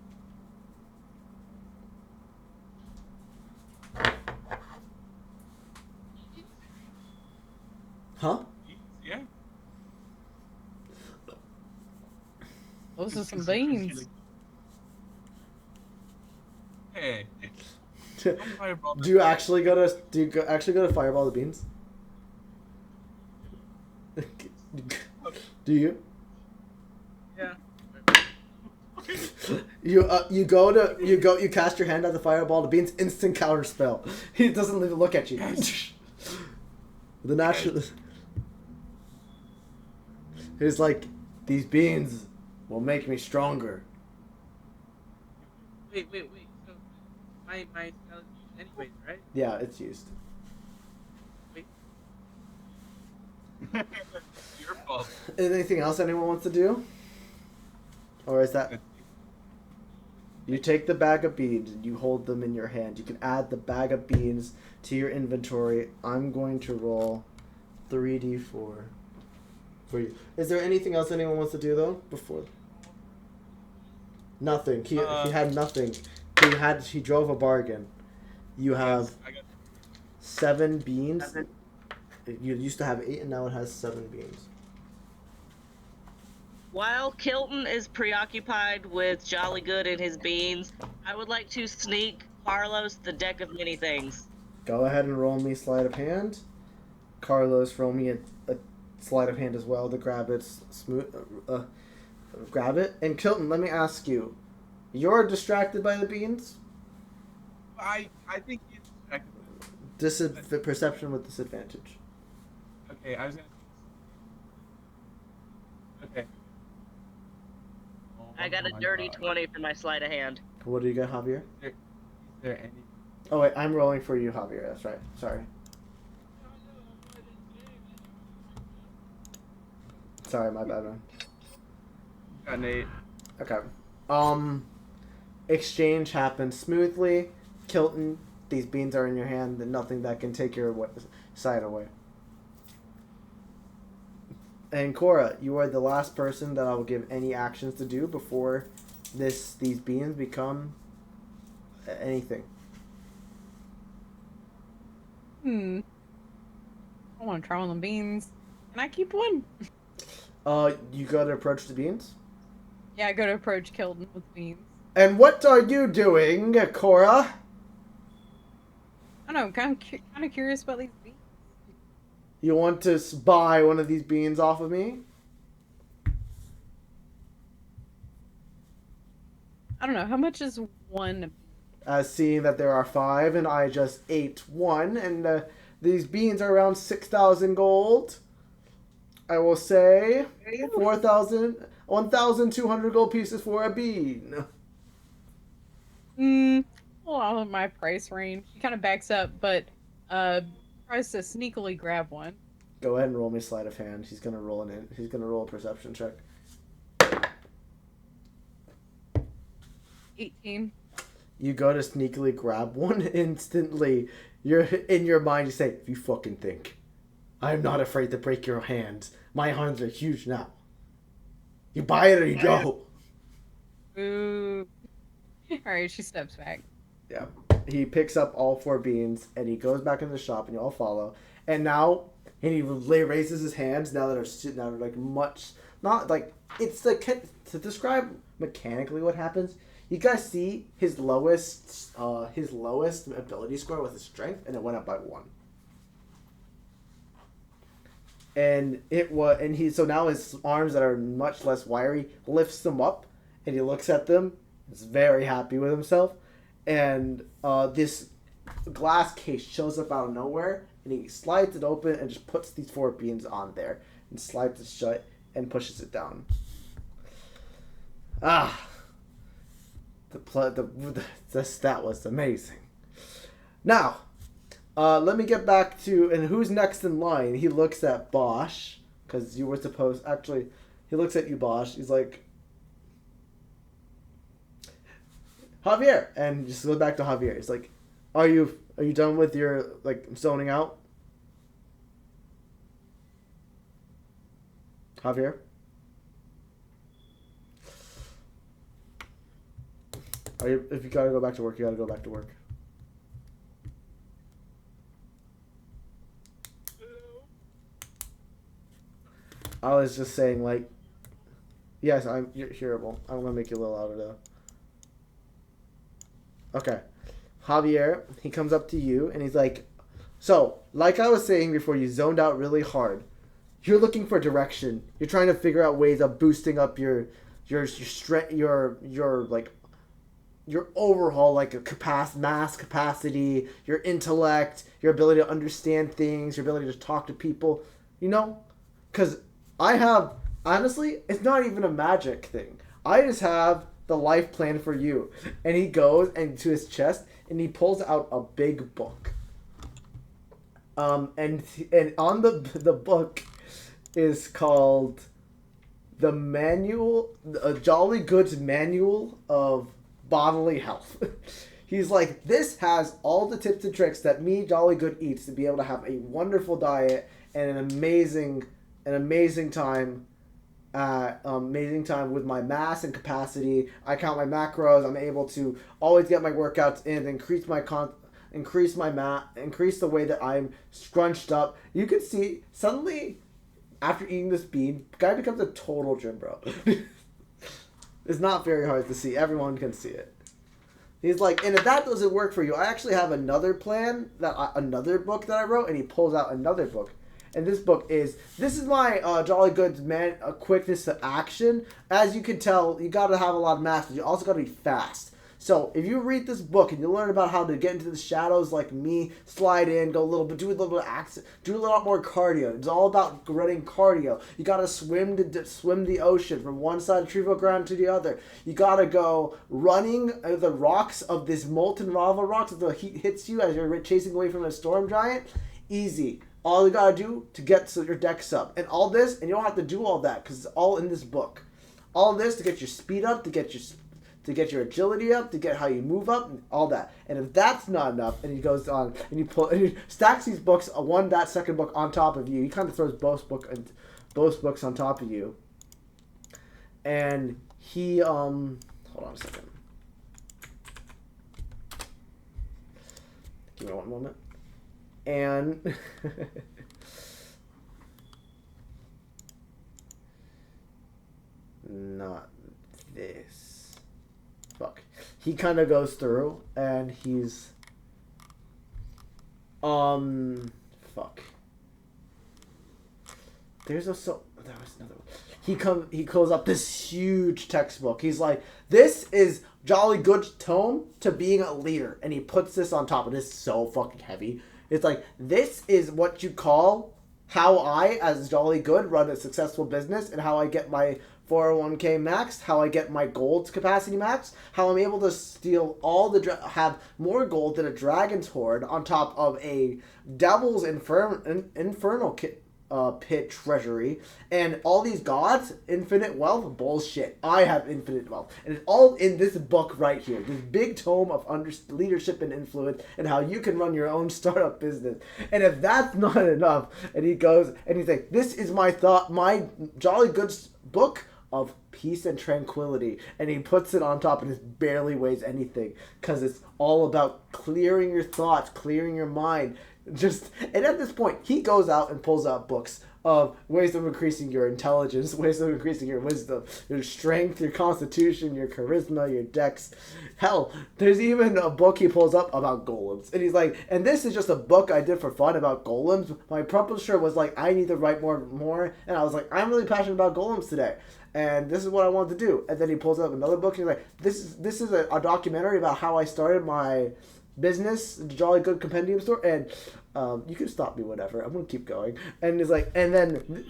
Huh? Yeah. Those are some beans. Hey. Do you actually go to fireball the beans? Do you? Yeah. You cast your hand at the fireball. The beans instant counter spell. He doesn't even look at you. The natural. He's like, these beans will make me stronger. Wait. So my spell is used anyways, right? Yeah, it's used. Wait. Your fault. Anything else anyone wants to do? Or is that... You take the bag of beans and you hold them in your hand. You can add the bag of beans to your inventory. I'm going to roll 3d4 for you. Is there anything else anyone wants to do though before? Nothing. He had nothing. He drove a bargain. You have 7 beans. You used to have 8 and now it has 7 beans. While Kilton is preoccupied with Jolly Good and his beans, I would like to sneak Carlos the deck of many things. Go ahead and roll me sleight of hand. Carlos, roll me a sleight of hand as well to grab it grab it. And Kilton, let me ask you, you're distracted by the beans? I think he's distracted. Perception with disadvantage. Okay, I was gonna. Okay. I got a dirty 20 for my sleight of hand. What do you got, Javier? Is there any? Oh wait, I'm rolling for you, Javier. That's right. Sorry. Sorry, my bad, man. Got an 8. Okay. Exchange happens smoothly. Kilton, these beans are in your hand, and nothing that can take your side away. And Cora, you are the last person that I will give any actions to do before these beans become anything. I want to try one of the beans. Can I keep one? You go to approach the beans? Yeah, I go to approach Kilton with beans. And what are you doing, Cora? I don't know, kind of curious about these beans. You want to buy one of these beans off of me? I don't know, how much is one? Seeing that there are 5 and I just ate 1, and these beans are around 6,000 gold. I will say 1,200 gold pieces for a bean. Well, out of my price range. He kind of backs up, but tries to sneakily grab one. Go ahead and roll me sleight of hand. He's gonna roll He's gonna roll a perception check. 18. You go to sneakily grab one. Instantly, you're in your mind. You say, "If you fucking think, I'm not afraid to break your hands. My hands are huge now. You buy it or you go." Ooh. All right, she steps back. Yeah. He picks up all 4 beans and he goes back into the shop and you all follow. And now, and he raises his hands now that are like much, not like, it's like, to describe mechanically what happens, You guys see his lowest ability score was his strength, and it went up by 1. And so now his arms that are much less wiry lifts them up, and he looks at them. He's very happy with himself, and this glass case shows up out of nowhere, and he slides it open and just puts these 4 beans on there and slides it shut and pushes it down. That was amazing. Now, let me get back to, and who's next in line? He looks at Bosch, because you were supposed, actually, he looks at you, Bosch. He's like, Javier, and just goes back to Javier. He's like, are you done with your, like, zoning out? Javier? If you gotta go back to work, you gotta go back to work. I was just saying, like, yes, you're hearable. I'm gonna make you a little louder though. Okay, Javier, he comes up to you and he's like, so, like I was saying before, you zoned out really hard. You're looking for direction. You're trying to figure out ways of boosting up your strength, your overhaul, like a mass capacity, your intellect, your ability to understand things, your ability to talk to people. You know, because I have, honestly, it's not even a magic thing. I just have the life plan for you. And he goes into his chest and he pulls out a big book. And on the book is called the manual, a Jolly Good's Manual of Bodily Health. He's like, this has all the tips and tricks that me, Jolly Good, eats to be able to have a wonderful diet and an amazing time. Amazing time with my mass and capacity. I count my macros. I'm able to always get my workouts in, increase the way that I'm scrunched up. You can see suddenly after eating this bean, guy becomes a total gym bro. It's not very hard to see. Everyone can see it. He's like, and if that doesn't work for you, I actually have another plan, another book that I wrote, and he pulls out another book. And this is my Jolly Good's quickness to action. As you can tell, you got to have a lot of mastery. You also got to be fast. So if you read this book and you learn about how to get into the shadows like me, slide in, go a little bit, do a little bit of action, do a lot more cardio. It's all about running cardio. You got to swim the ocean from one side of Trevo Ground to the other. You got to go running the rocks of this molten lava rocks as the heat hits you as you're chasing away from a storm giant. Easy. All you gotta do to get your dex up. And all this, and you don't have to do all that because it's all in this book. All this to get your speed up, to get your agility up, to get how you move up, and all that. And if that's not enough, and he goes on and he stacks these books, that second book on top of you. He kind of throws both books on top of you. And he hold on a second. Give me one moment. And not this. Fuck. He kind of goes through and he's fuck. There was another one. He calls up this huge textbook. He's like, this is Jolly Good's tome to being a leader, and he puts this on top of this. So fucking heavy. It's like, this is what you call how I, as Jolly Good, run a successful business, and how I get my 401k maxed, how I get my gold capacity maxed, how I'm able to steal have more gold than a dragon's hoard on top of a devil's infernal pit treasury, and all these gods, infinite wealth, bullshit. I have infinite wealth, and it's all in this book right here, this big tome of leadership and influence, and how you can run your own startup business. And if that's not enough, and he goes and he's like, this is my Jolly Good's book of peace and tranquility, and he puts it on top, and it barely weighs anything because it's all about clearing your thoughts, clearing your mind. And at this point, he goes out and pulls out books ways of increasing your intelligence, ways of increasing your wisdom, your strength, your constitution, your charisma, your dex. Hell, there's even a book he pulls up about golems. And he's like, and this is just a book I did for fun about golems. My publisher was like, I need to write more. And I was like, I'm really passionate about golems today. And this is what I wanted to do. And then he pulls up another book and he's like, this is a documentary about how I started my business, Jolly Good Compendium Store. And you can stop me, whatever. I'm gonna keep going. And he's like, and then,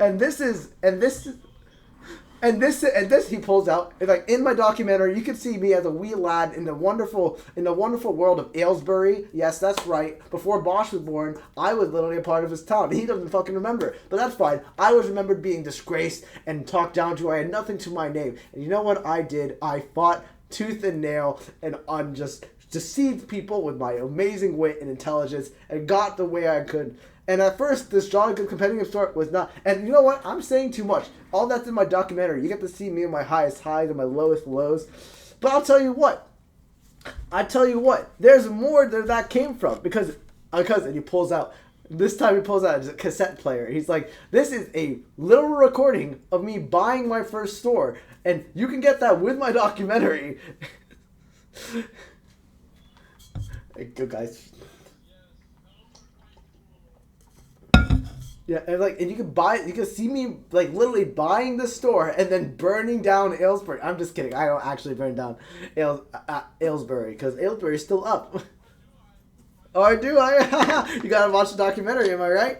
and this he pulls out. It's like, in my documentary, you can see me as a wee lad in the wonderful world of Aylesbury. Yes, that's right. Before Bosch was born, I was literally a part of his town. He doesn't fucking remember, but that's fine. I was remembered being disgraced and talked down to. I had nothing to my name, and you know what I did? I fought tooth and nail and just deceived people with my amazing wit and intelligence and got the way I could. And at first, this Jolly Good Compendium Store was not. And you know what? I'm saying too much. All that's in my documentary. You get to see me in my highest highs and my lowest lows. But I'll tell you what. There's more where that came from. Because and he pulls out. This time he pulls out a cassette player. He's like, this is a literal recording of me buying my first store. And you can get that with my documentary. Hey, good guys. Yeah, and you can see me like literally buying the store and then burning down Aylesbury. I'm just kidding. I don't actually burn down Aylesbury because Aylesbury is still up. Oh, I do. You gotta watch the documentary. Am I right?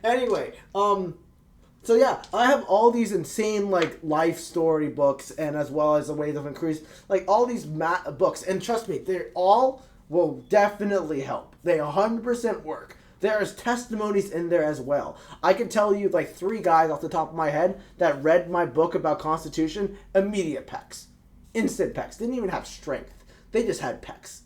Anyway, so yeah, I have all these insane like life story books, and as well as the ways of increase, like all these books. And trust me, they all will definitely help. They 100% work. There's testimonies in there as well. I can tell you like 3 guys off the top of my head that read my book about Constitution, immediate pecs. Instant pecs. Didn't even have strength. They just had pecs.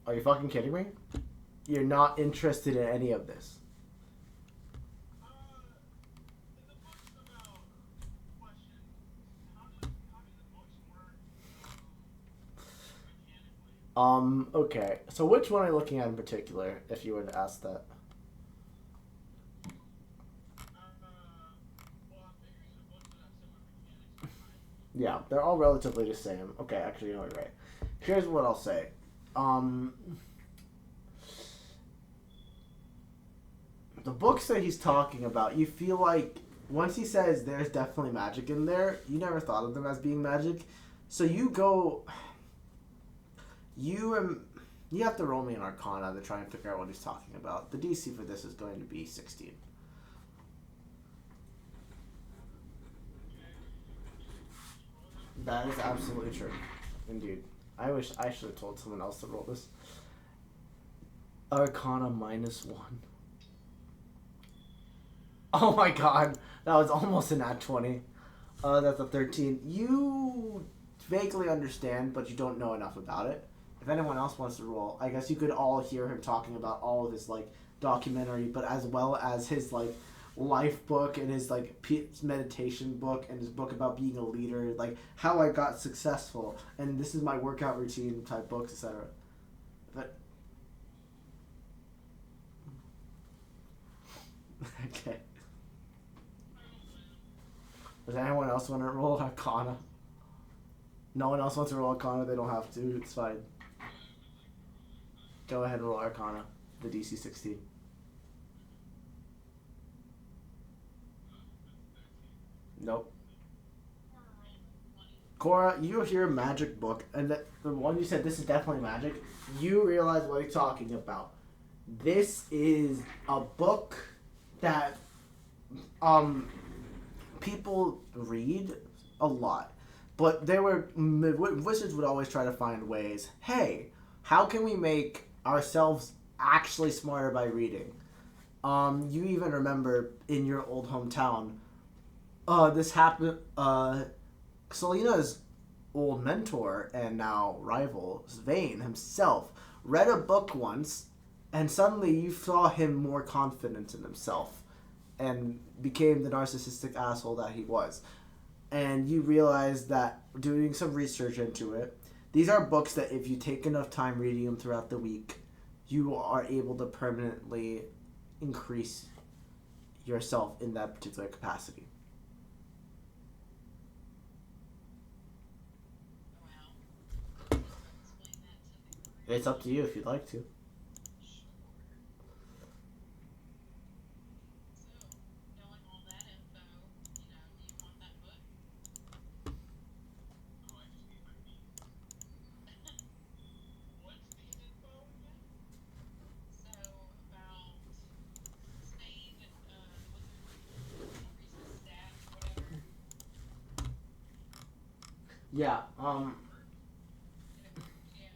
Are you fucking kidding me? You're not interested in any of this. Okay. So which one are you looking at in particular, if you were to ask that? Yeah, they're all relatively the same. Okay, actually, you know what, right. Here's what I'll say. The books that he's talking about, you feel like once he says there's definitely magic in there, you never thought of them as being magic. So you have to roll me an Arcana to try and figure out what he's talking about. The DC for this is going to be 16. That is absolutely true. Indeed. I wish I should have told someone else to roll this. Arcana -1. Oh my god. That was almost a nat 20. That's a 13. You vaguely understand, but you don't know enough about it. If anyone else wants to roll, I guess you could all hear him talking about all of his, like, documentary, but as well as his, like, life book and his, like, meditation book and his book about being a leader, like, how I got successful, and this is my workout routine type books, etc. But... okay. Does anyone else want to roll Arcana? No one else wants to roll Arcana, they don't have to, it's fine. Go ahead and roll Arcana, the DC 16. Nope. Cora, you hear magic book, and the one you said, this is definitely magic, you realize what he's talking about. This is a book that people read a lot. But wizards would always try to find ways, hey, how can we make ourselves actually smarter by reading? You even remember in your old hometown, this happened, Selena's old mentor and now rival, Vane himself, read a book once, and suddenly you saw him more confident in himself and became the narcissistic asshole that he was. And you realize that doing some research into it, these are books that if you take enough time reading them throughout the week, you are able to permanently increase yourself in that particular capacity. Wow. Explain that to the It's up to you if you'd like to. Sure. So, knowing all that info, do you want that book? Oh, I just need my pieces. What's the info again? So, about Spain, the wizard who increases stats or whatever. Yeah, It worked, yeah.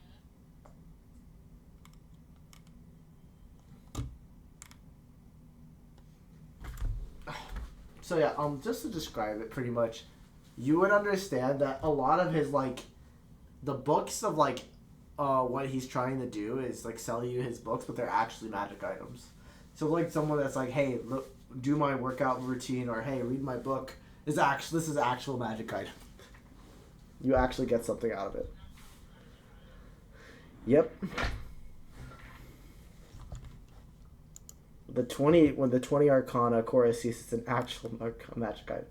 so yeah, just to describe it pretty much, you would understand that a lot of his like the books of like what he's trying to do is like sell you his books, but they're actually magic items. So like someone that's like, hey, look, do my workout routine, or hey, read my book. This is actual magic item. You actually get something out of it. Yep. When the 20 Arcana chorus sees it's an actual magic item.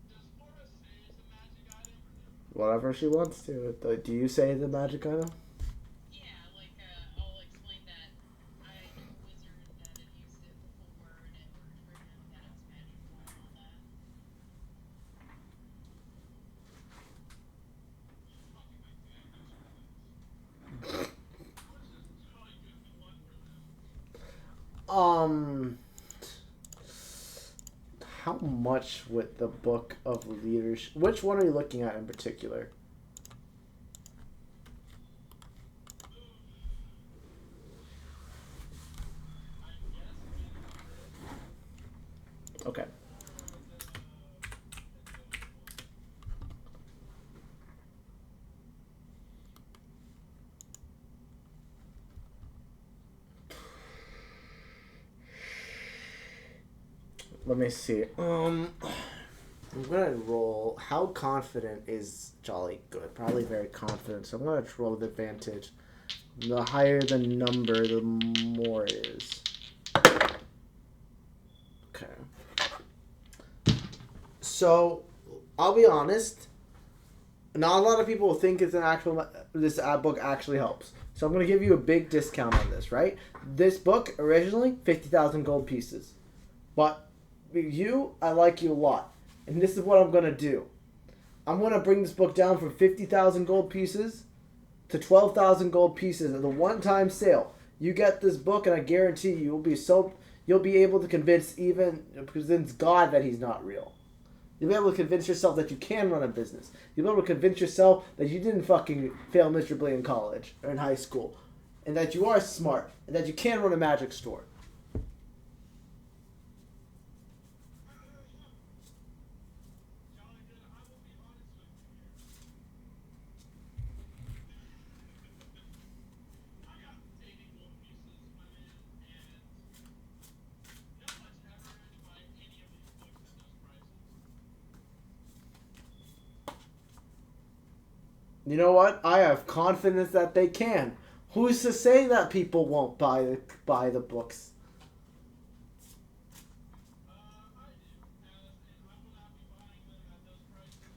Does Flora say it's a magic item or no? Whatever she wants to. Do you say the magic item? Yeah, like, I'll explain that I knew a wizard that had used it before and it worked for him, that it's magical and all that. Fucking my dad knows what it is. What's this jolly good one for them? How much with the book of leadership? Which one are you looking at in particular? I guess maybe Okay. or the Let me see. I'm gonna roll. How confident is Jolly Good? Probably very confident. So I'm gonna roll with advantage. The higher the number, the more it is. Okay. So, I'll be honest. Not a lot of people think it's an actual. This book actually helps. So I'm gonna give you a big discount on this. Right? This book originally 50,000 gold pieces, but you, I like you a lot, and this is what I'm gonna do. I'm gonna bring this book down from 50,000 gold pieces to 12,000 gold pieces at a one-time sale. You get this book, and I guarantee you'll be able to convince God that he's not real. You'll be able to convince yourself that you can run a business. You'll be able to convince yourself that you didn't fucking fail miserably in college or in high school, and that you are smart, and that you can run a magic store. jolly good. I will be honest with you here. I got 80 gold pieces, my man, and no one's ever had to buy any of these books at those prices. You know what? I have confidence that they can. Who's to say that people won't buy the books? I do, and I will not be buying them at those prices.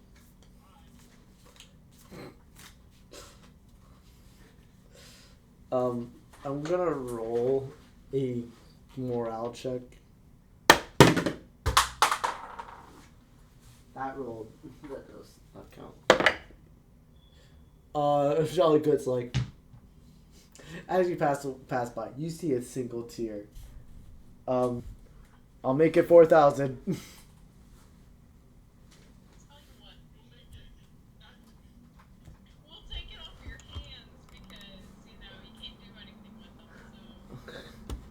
Bye. I'm gonna roll a morale check. That rolled. That does not count. Jolly Good's like, as you pass by, you see a single tear. I'll make it 4,000. Tell you what, we'll take it off your hands because, you can't do anything with them,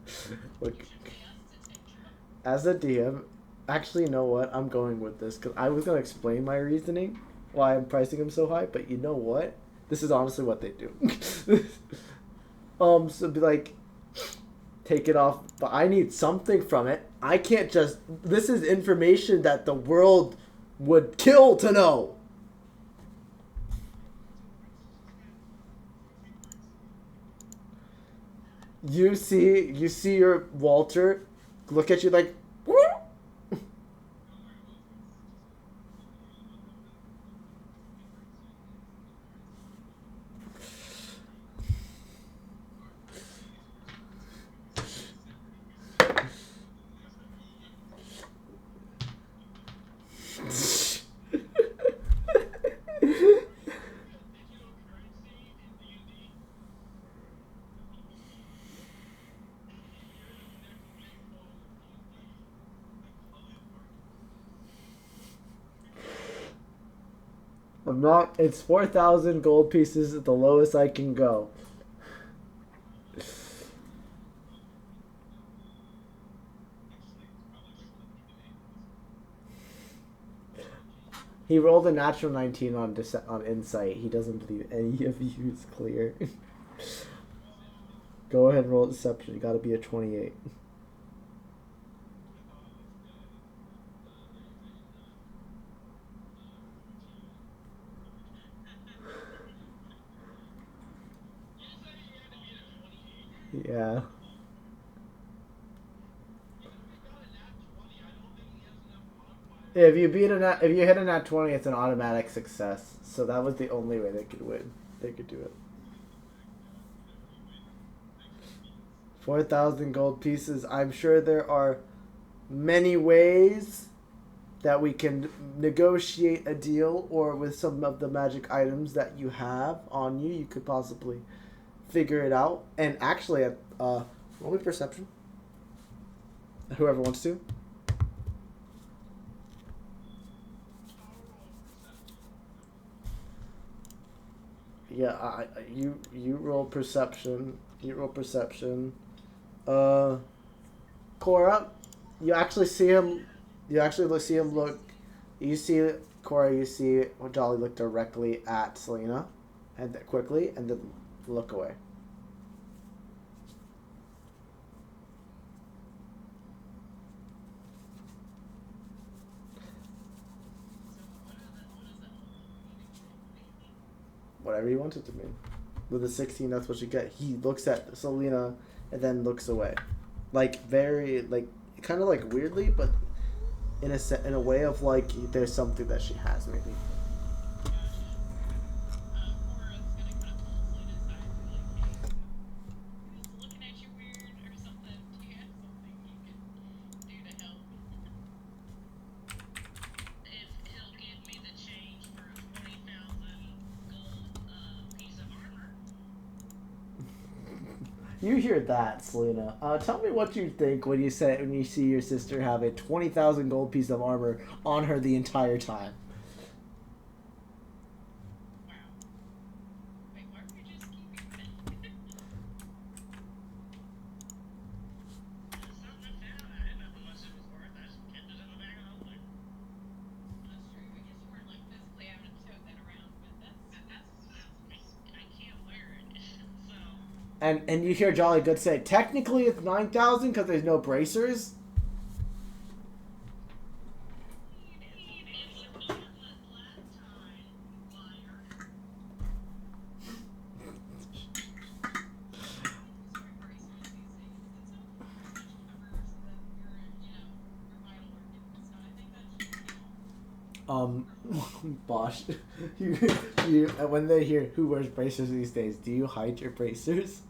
so Look, you should pay us to take them. as a DM, Actually, you know what? I'm going with this because I was gonna explain my reasoning why I'm pricing them so high, but you know what? This is honestly what they do. So be like, take it off, but I need something from it. I can't just. This is information that the world would kill to know. You see your Walter look at you like, I'm not. It's 4,000 gold pieces at the lowest I can go. He rolled a natural 19 on insight. He doesn't believe any of you is clear. Go ahead and roll deception. You got to be a 28. Yeah. If you hit a nat 20, it's an automatic success. So that was the only way they could win. They could do it. 4,000 gold pieces. I'm sure there are many ways that we can negotiate a deal, or with some of the magic items that you have on you, you could possibly figure it out. And actually, roll me perception. Whoever wants to. Yeah, you roll perception. You roll perception. Cora, you actually see him. You actually see him look. You see Cora. You see Jolly look directly at Selena, and quickly, and then look away. Whatever you want it to mean. With a 16, that's what you get. He looks at Selena and then looks away, like very like kind of like weirdly, but in a way of like there's something that she has maybe. You hear that, Selena? Tell me what you think when you see your sister have a 20,000 gold piece of armor on her the entire time. And you hear Jolly Good say, technically it's 9,000 because there's no bracers. Bosh, when they hear who wears bracers these days, do you hide your bracers?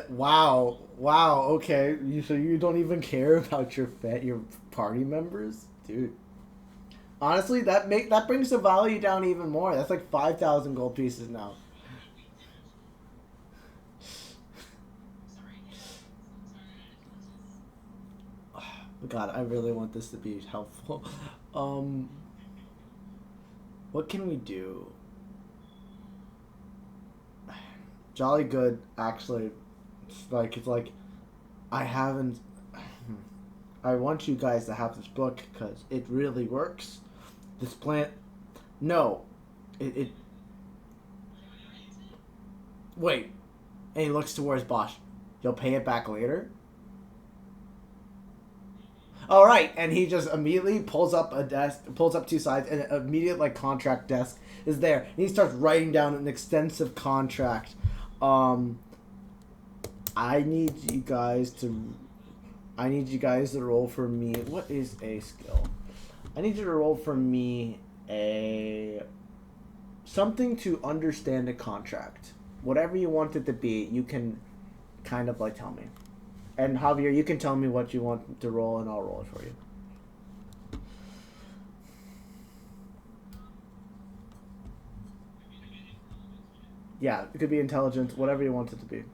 Wow, wow. Okay, so you don't even care about your party members, dude. Honestly, that brings the value down even more. That's like 5,000 gold pieces now. God, I really want this to be helpful. Um, what can we do? Jolly Good actually, it's like I haven't. I want you guys to have this book because it really works. This plant, no, it. Wait, and he looks towards Bosch. You'll pay it back later. All right, and he just immediately pulls up a desk, pulls up two sides, and an immediate like contract desk is there. And he starts writing down an extensive contract. I need you guys to, roll for me. What is a skill? I need you to roll for me a something to understand a contract. Whatever you want it to be, you can kind of like tell me. And Javier, you can tell me what you want to roll, and I'll roll it for you. Yeah, it could be intelligence, whatever you want it to be.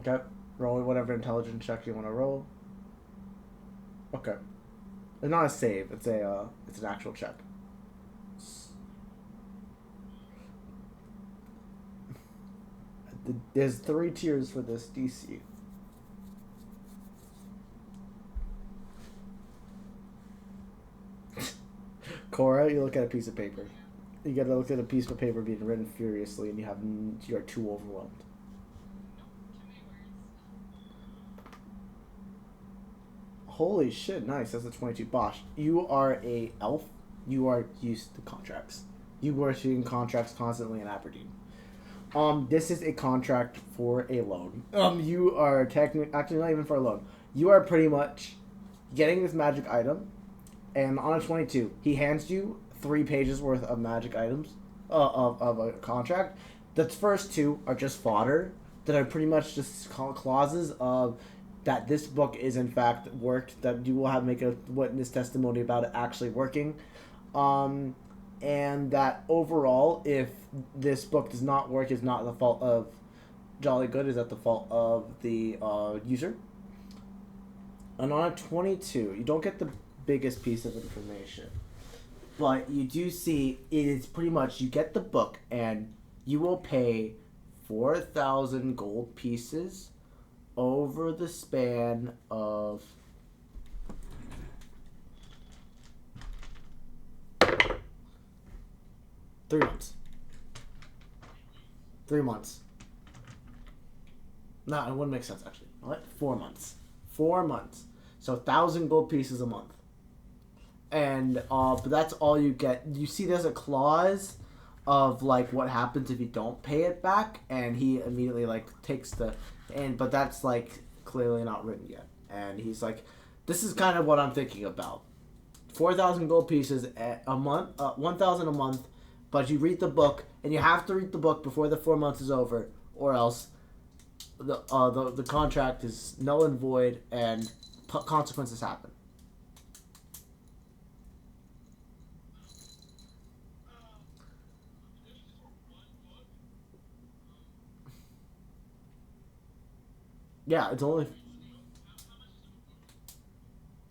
Okay, roll whatever intelligence check you want to roll. Okay, it's not a save; it's an actual check. There's 3 tiers for this DC. Cora, you look at a piece of paper. You gotta look at a piece of paper being written furiously, and you're too overwhelmed. Holy shit! Nice. That's a 22. Bosch, you are a elf. You are used to contracts. You were seeing contracts constantly in Aberdeen. This is a contract for a loan. You are technically, actually not even for a loan. You are pretty much getting this magic item, and on a 22, he hands you 3 pages worth of magic items, of a contract. The first 2 are just fodder that are pretty much just clauses of that this book is in fact worked, that you will have make a witness testimony about it actually working. And that overall, if this book does not work, is not the fault of Jolly Good, is at the fault of the user. And on a 22, you don't get the biggest piece of information, but you do see it is pretty much you get the book and you will pay 4,000 gold pieces over the span of 3 months. 3 months. No, it wouldn't make sense actually. What? 4 months. 4 months. So 1,000 gold pieces a month. And but that's all you get. You see, there's a clause of like what happens if you don't pay it back, and he immediately like takes but that's like clearly not written yet. And he's like, this is kind of what I'm thinking about. 4,000 gold pieces a month, 1,000 a month. But you read the book, and you have to read the book before the 4 months is over, or else the contract is null and void, and consequences happen. Yeah, it's only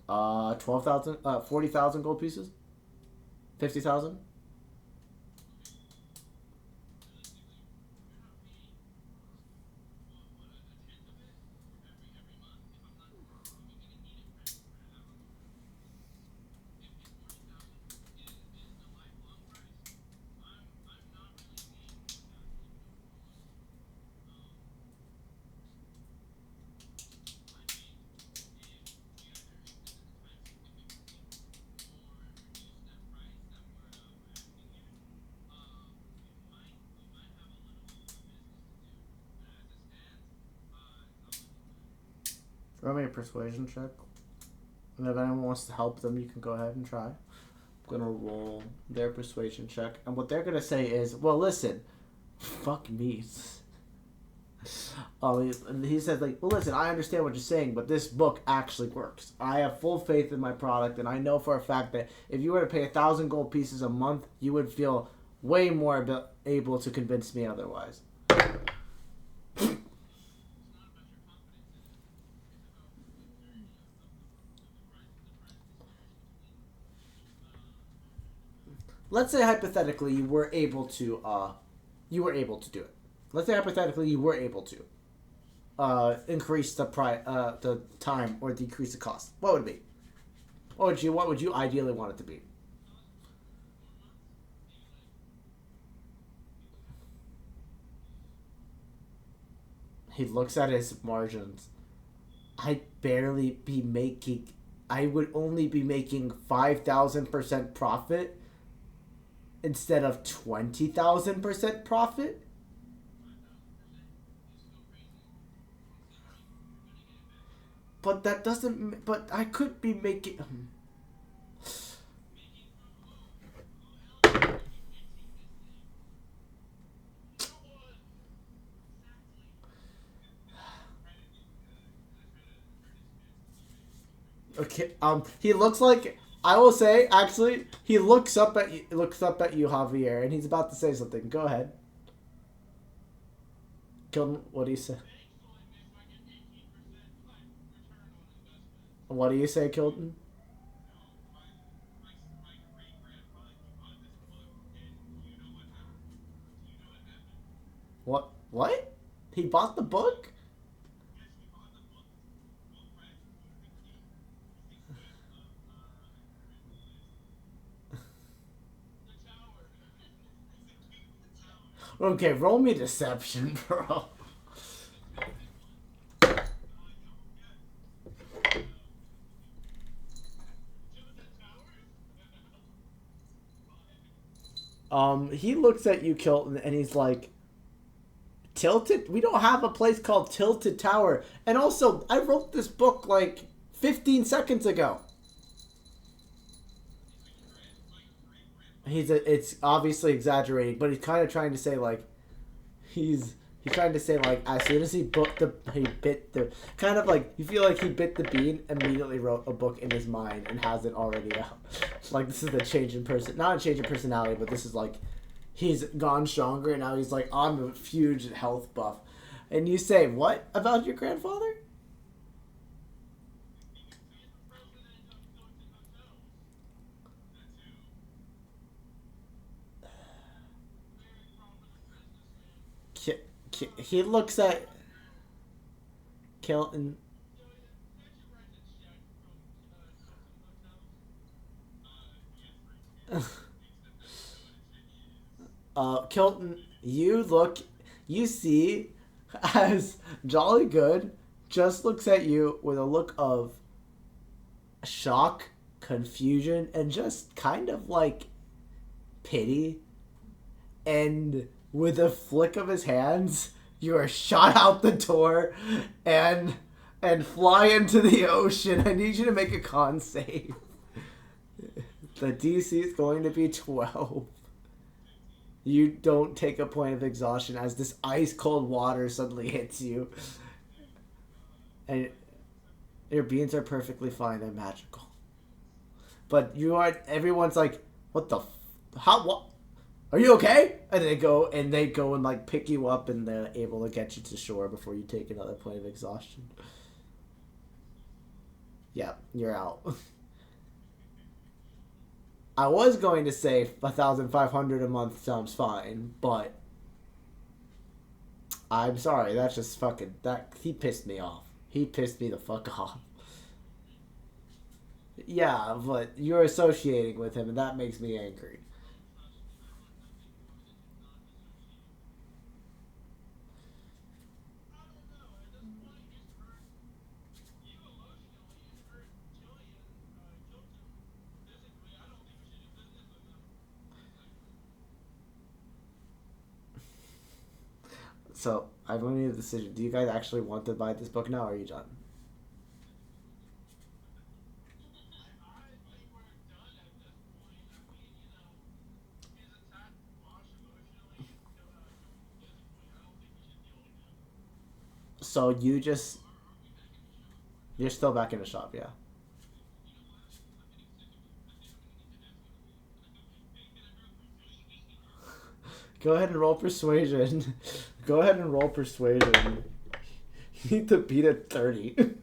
12,000, 40,000 gold pieces, 50,000. Roll me a persuasion check. And if anyone wants to help them, you can go ahead and try. I'm gonna roll their persuasion check, and what they're gonna say is, "Well, listen, fuck me." He said, like, "Well, listen, I understand what you're saying, but this book actually works. I have full faith in my product, and I know for a fact that if you were to pay 1,000 gold pieces a month, you would feel way more able to convince me otherwise." Let's say hypothetically you were able to you were able to do it. Let's say hypothetically you were able to increase the time or decrease the cost. What would it be? What would you ideally want it to be? He looks at his margins. I would only be making 5,000% profit instead of 20,000% profit. But that doesn't. But I could be making. Okay. He looks like. I will say, actually, he looks up at you, Javier, and he's about to say something. Go ahead. Kilton, what do you say? What do you say, Kilton? What? What? He bought the book? Okay, roll me deception, bro. He looks at you, Kilton, and he's like, Tilted? We don't have a place called Tilted Tower. And also, I wrote this book like 15 seconds ago. It's obviously exaggerating, but he's kind of trying to say like, he's trying to say like, as soon as he bit the, kind of like, you feel like he bit the bean, immediately wrote a book in his mind and has it already out. Like, this is the change in not a change in personality, but this is like, he's gone stronger and now he's like on a huge health buff. And you say, what about your grandfather? He looks at Kilton. Kilton, you see as Jolly Good just looks at you with a look of shock, confusion, and just kind of like pity. And with a flick of his hands, you are shot out the door and fly into the ocean. I need you to make a con save. The DC is going to be 12. You don't take a point of exhaustion as this ice cold water suddenly hits you. And your beans are perfectly fine. They're magical. But everyone's like, what the, what? Are you okay? And they go and like pick you up and they're able to get you to shore before you take another point of exhaustion. Yeah, you're out. I was going to say 1,500 a month sounds fine, but I'm sorry. That's just fucking he pissed me off. He pissed me the fuck off. Yeah, but you're associating with him, and that makes me angry. So, I've made a decision. Do you guys actually want to buy this book now, or are you done? So, you're still back in the shop, yeah. Go ahead and roll persuasion. Go ahead and roll persuasion. You need to beat at 30.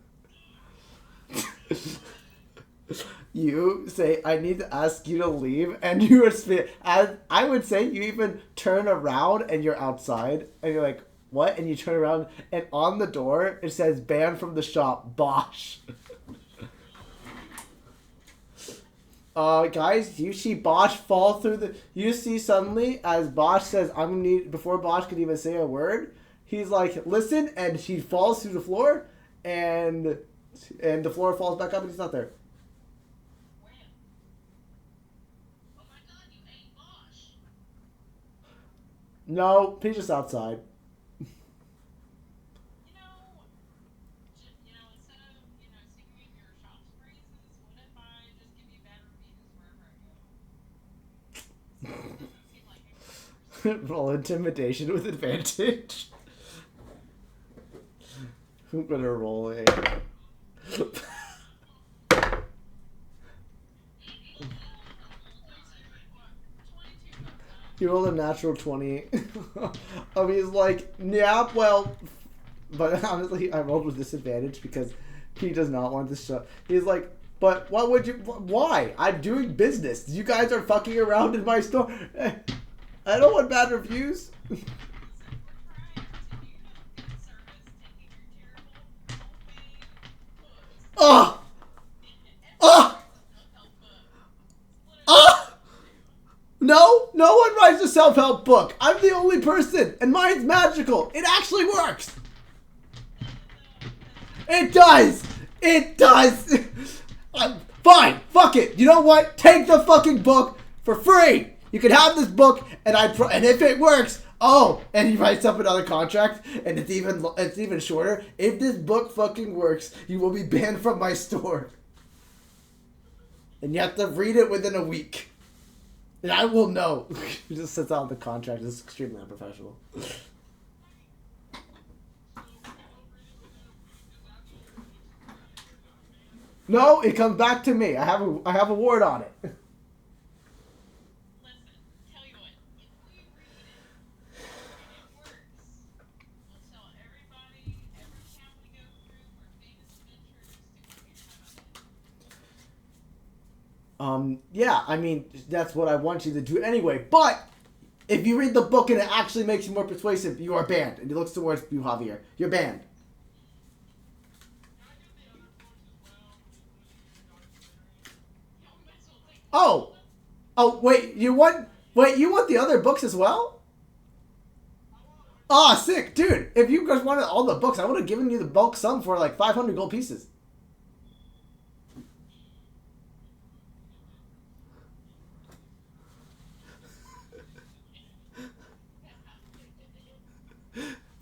you say, I need to ask you to leave, and you respond, as I would say, you even turn around and you're outside, and you're like, what? And you turn around, and on the door, it says, banned from the shop, Bosch. Guys, you see Bosch fall through the... You see suddenly, as Bosch says, I'm gonna need... Before Bosch could even say a word, he's like, listen, and he falls through the floor, and the floor falls back up, and he's not there. No, he's just outside. Roll intimidation with advantage. I'm gonna roll a... You rolled a natural 20. I mean, he's like, yeah, well... But honestly, I rolled with disadvantage because he does not want this show. He's like, but what would you... Why? I'm doing business. You guys are fucking around in my store. I don't want bad reviews. Oh! Oh! Oh! No one writes a self-help book. I'm the only person, and mine's magical. It actually works. It does. It does. Fine. Fuck it. You know what? Take the fucking book for free. You can have this book, and and if it works, oh, and he writes up another contract, and it's even shorter. If this book fucking works, you will be banned from my store, and you have to read it within a week, and I will know. He just sets out the contract. It's extremely unprofessional. No, it comes back to me. I have a ward on it. Yeah, I mean, that's what I want you to do anyway. But if you read the book and it actually makes you more persuasive, you are banned. And he looks towards you, Javier. You're banned. Oh, wait, you want the other books as well? Ah, sick, dude. If you guys wanted all the books, I would have given you the bulk sum for like 500 gold pieces.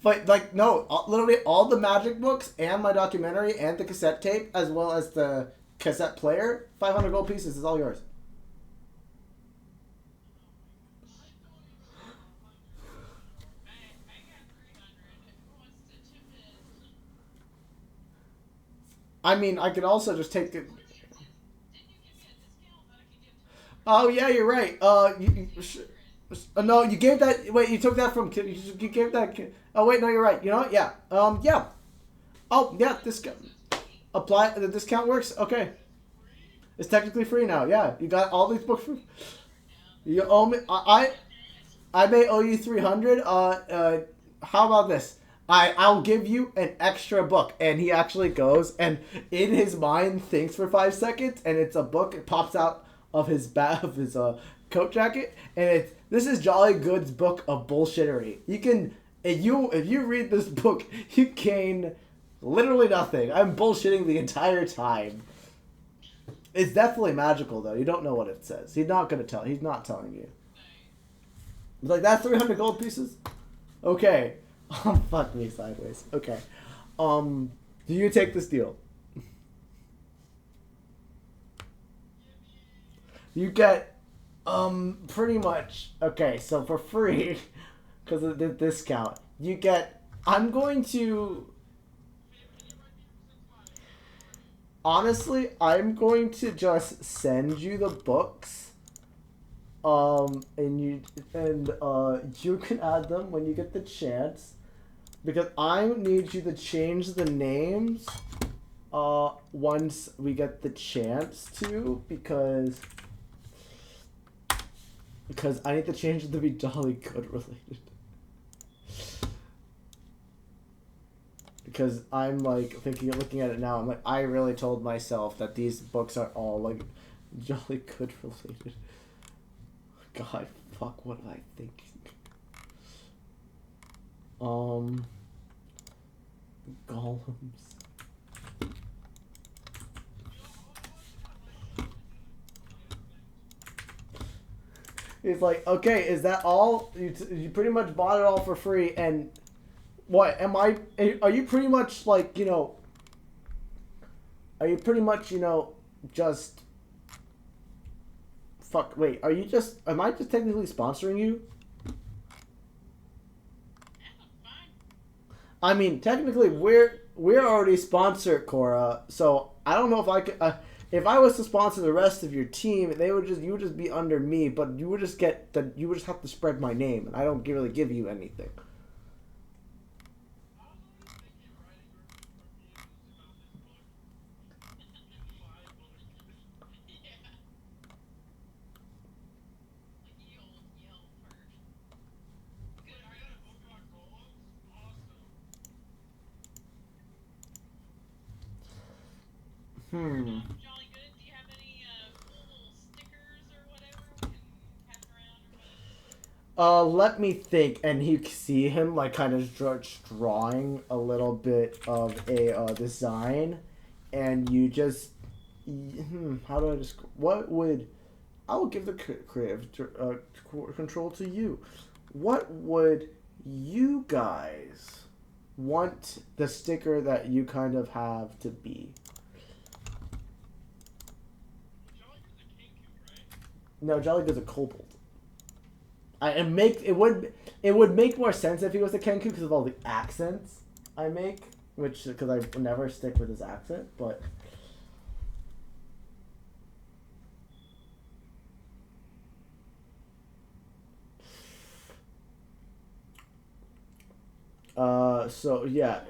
But, like, no, literally all the magic books and my documentary and the cassette tape, as well as the cassette player, 500 gold pieces is all yours. I mean, I could also just take it. Oh, yeah, you're right. No, you gave that. Wait, you took that from. You gave that. Oh, wait, no, you're right. You know what? Yeah. Yeah. Oh, yeah. Discount. Apply. The discount works. Okay. It's technically free now. Yeah, you got all these books. You owe me. I may owe you 300. How about this? I'll give you an extra book. And he actually goes and in his mind thinks for 5 seconds, and it's a book. It pops out of his coat jacket, and this is Jolly Good's book of bullshittery. You can if you read this book, you gain literally nothing. I'm bullshitting the entire time. It's definitely magical though. You don't know what it says. He's not telling you. Like, that's 300 gold pieces? Okay. Oh, fuck me sideways. Okay. Do you take this deal? You get, pretty much, okay, so for free, because of the discount, you get, honestly, I'm going to just send you the books, and you can add them when you get the chance, because I need you to change the names once we get the chance to, because I need to change it to be Jolly Good related. Because I'm like thinking, looking at it now, I'm like, I really told myself that these books are all like Jolly Good related. God, fuck, what am I thinking? Golems. He's like, okay, is that all? You pretty much bought it all for free, and what am I? Are you pretty much like, Are you pretty much, just fuck? Wait, are you just? Am I just technically sponsoring you? I mean, technically, we're already sponsored, Cora. So I don't know if I could. If I was to sponsor the rest of your team, you would just be under me, but you would just have to spread my name, and I don't really give you anything. Hmm. Let me think. And you see him like kind of drawing a little bit of a design, and you just, how do I just? What would I will give the creative control to you? What would you guys want the sticker that you kind of have to be? No, Jolly Good's a kobold. It would make more sense if he was a Kenku because of all the accents I make, which because I never stick with his accent, but. So yeah.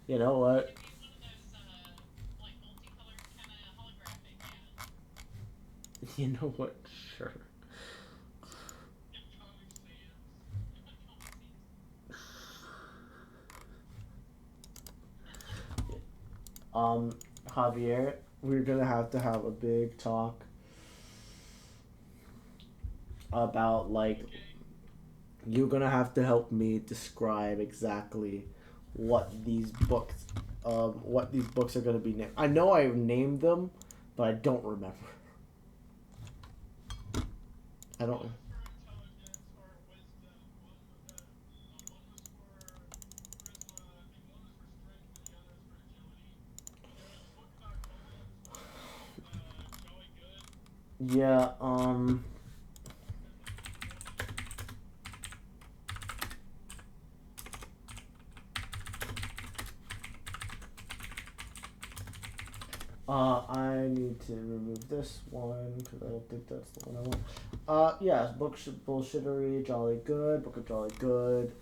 You know what? You know what? Sure. Javier, we're gonna have to have a big talk about like you're gonna have to help me describe exactly what these books are gonna be named. I know I named them, but I don't remember. I don't. Yeah. I need to remove this one because I don't think that's the one I want. Yeah, bullshittery, Jolly Good, Book of Jolly Good.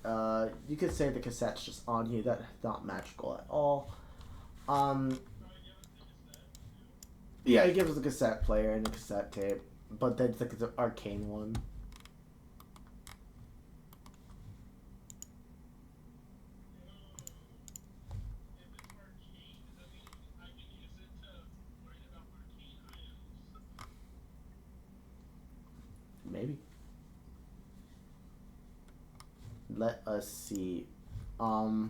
You could say the cassette's just on you. That's not magical at all. Yeah, he gives us a cassette player and a cassette tape, but then it's like the arcane one. Maybe. Let us see. Uh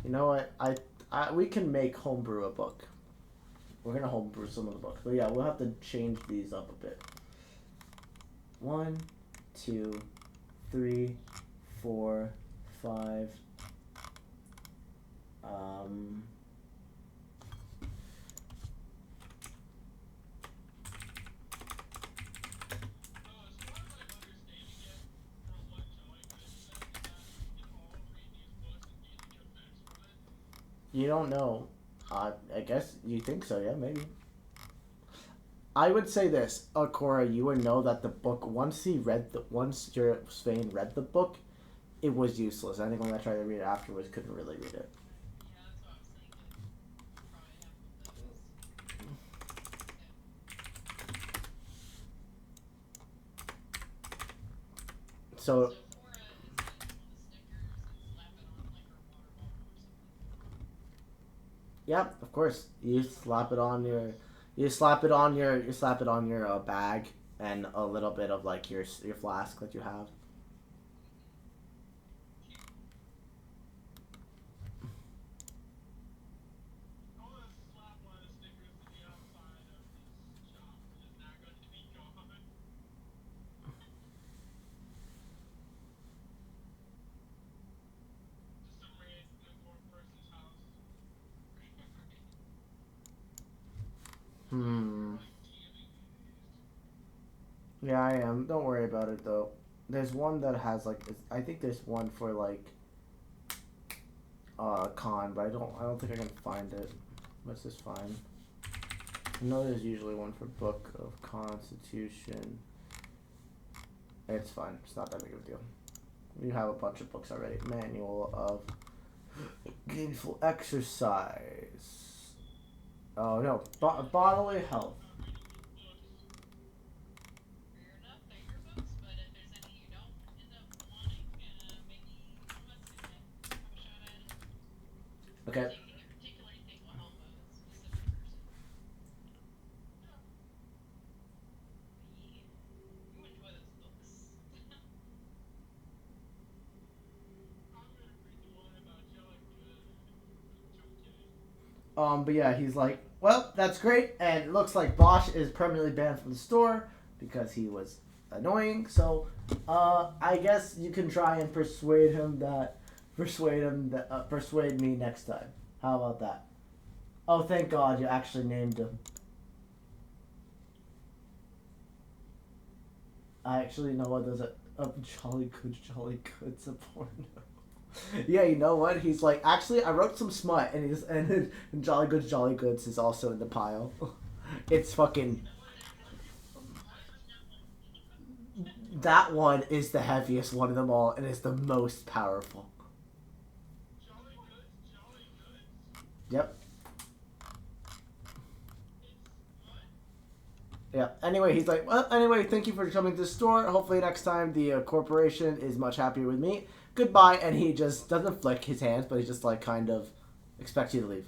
you know what? We can make homebrew a book. We're gonna homebrew some of the books, but yeah, we'll have to change these up a bit. 1, 2, 3, 4, 5. You don't know. I guess you think so, yeah, maybe. I would say this, Cora, you would know that the book, once your Swain read the book, it was useless. Anyone that tried to read it afterwards couldn't really read it. So, yeah, of course. You slap it on your bag and a little bit of like your flask that you have. I want to slap one of the stickers to the outside of this shop, which is now going to be gone. Just some random poor person's house. Hmm. Like DMing you. Yeah, I am. Don't worry about it though. There's one that has like I think there's one for like con, but I don't think I can find it. Let's just find. I know there's usually one for Book of Constitution. It's fine. It's not that big of a deal. You have a bunch of books already. Manual of Gainful Exercise. Oh no, bodily health. Okay. I'm going to read the one about Jellicoe. Joking. But yeah, he's like, well, that's great, and it looks like Bosch is permanently banned from the store because he was annoying. So, I guess you can try and persuade me next time. How about that? Oh, thank God you actually named him. I actually know what there's a jolly good support. Yeah, you know what? He's like, actually, I wrote some smut, and Jolly Goods is also in the pile. It's fucking. That one is the heaviest one of them all, and it's the most powerful. Jolly goods, jolly goods. Yep. It's what? Yeah. Anyway, he's like, well, anyway, thank you for coming to the store. Hopefully next time the corporation is much happier with me. Goodbye. And he just doesn't flick his hands, but he just like kind of expects you to leave.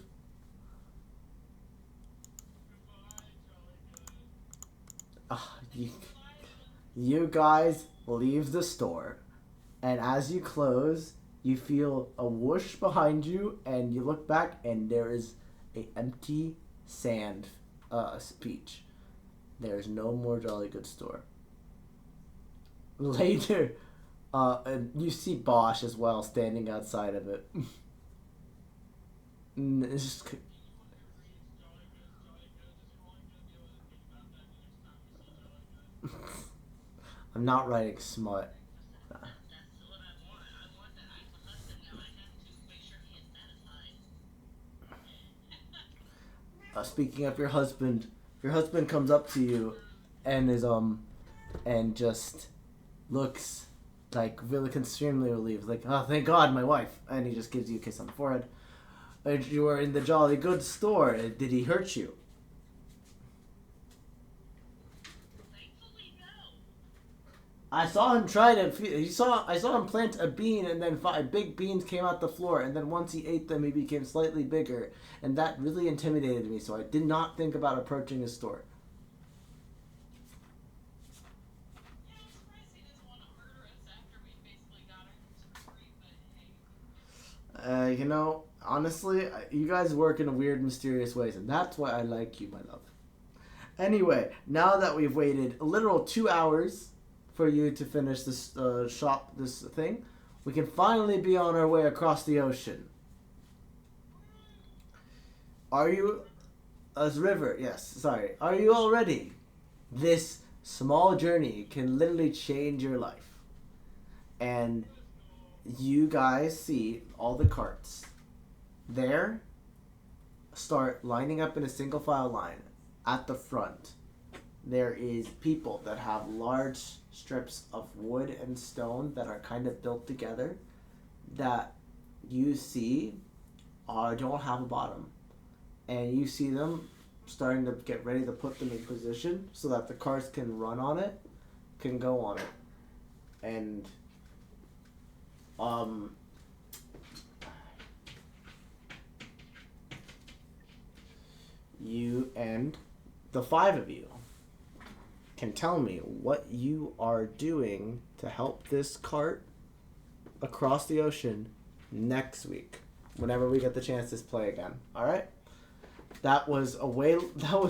Goodbye, jolly good. You, you guys leave the store, and as you close, you feel a whoosh behind you, and you look back, and there is a empty sand beach. There is no more Jolly Good store. Later, and you see Bosch as well standing outside of it. It's just, Jolly goods, jolly goods. Is your only going to be able to think about that the next time we see jolly goods? I'm not writing smut. That's what I want. I want that. I'm the husband now. I have to make sure he is satisfied. Speaking of your husband comes up to you, and is and just looks like really extremely relieved, like, oh, thank God, my wife, and he just gives you a kiss on the forehead. You were in the Jolly Good store. Did he hurt you? Thankfully, no. I saw him try to. I saw him plant a bean, and then 5 big beans came out the floor. And then once he ate them, he became slightly bigger, and that really intimidated me. So I did not think about approaching his store. Yeah, I'm surprised he doesn't want to murder us after we basically got him for free, but hey. Honestly, you guys work in weird, mysterious ways, and that's why I like you, my love. Anyway, now that we've waited a literal 2 hours for you to finish this this thing, we can finally be on our way across the ocean. Are you... river, yes, sorry. Are you all ready? This small journey can literally change your life. And you guys see all the carts. There start lining up in a single file line at the front. There is people that have large strips of wood and stone that are kind of built together that you see don't have a bottom. And you see them starting to get ready to put them in position so that the cars can run on it, can go on it. And you and the 5 of you can tell me what you are doing to help this cart across the ocean next week, whenever we get the chance to play again. All right? That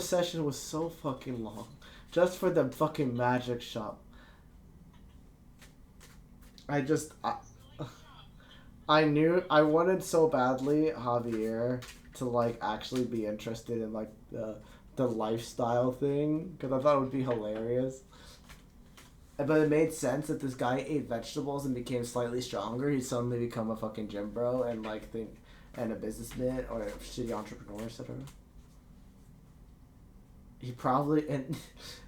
session was so fucking long, just for the fucking magic shop. I knew I wanted so badly Javier to like actually be interested in like the lifestyle thing, because I thought it would be hilarious. But it made sense that this guy ate vegetables and became slightly stronger. He'd suddenly become a fucking gym bro and like and a businessman or a shitty entrepreneur, etc. He probably, and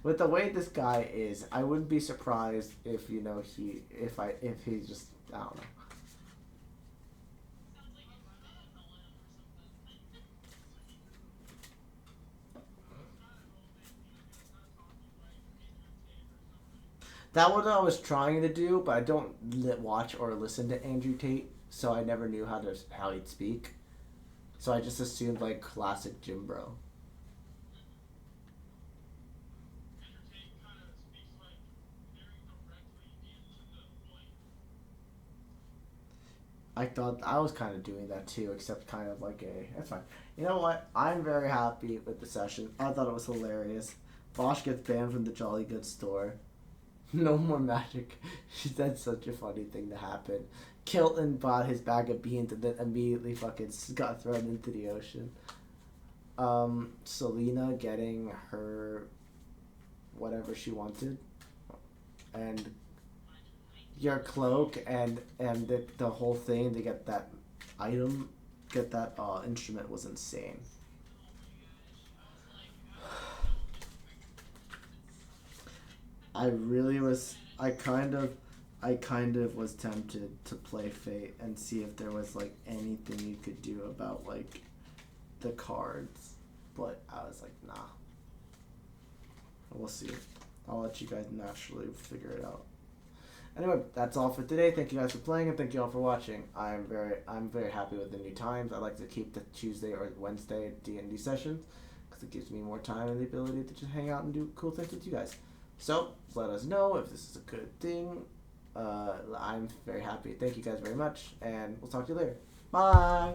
with the way this guy is, I wouldn't be surprised if if he just, I don't know. That one I was trying to do, but I don't watch or listen to Andrew Tate, so I never knew how he'd speak. So I just assumed like classic gym bro. I thought I was kind of doing that too, except kind of like that's fine. You know what? I'm very happy with the session. I thought it was hilarious. Bosch gets banned from the Jolly Good store. No more magic. That's such a funny thing to happen. Kilton bought his bag of beans and then immediately fucking got thrown into the ocean. Selena getting her whatever she wanted. And your cloak and the whole thing to get that item, get that instrument was insane. I kind of was tempted to play Fate and see if there was like anything you could do about like the cards, but I was like, nah. We'll see. I'll let you guys naturally figure it out. Anyway, that's all for today. Thank you guys for playing and thank you all for watching. I'm very happy with the new times. I like to keep the Tuesday or Wednesday D&D sessions because it gives me more time and the ability to just hang out and do cool things with you guys. So let us know if this is a good thing. I'm very happy. Thank you guys very much, and we'll talk to you later. Bye.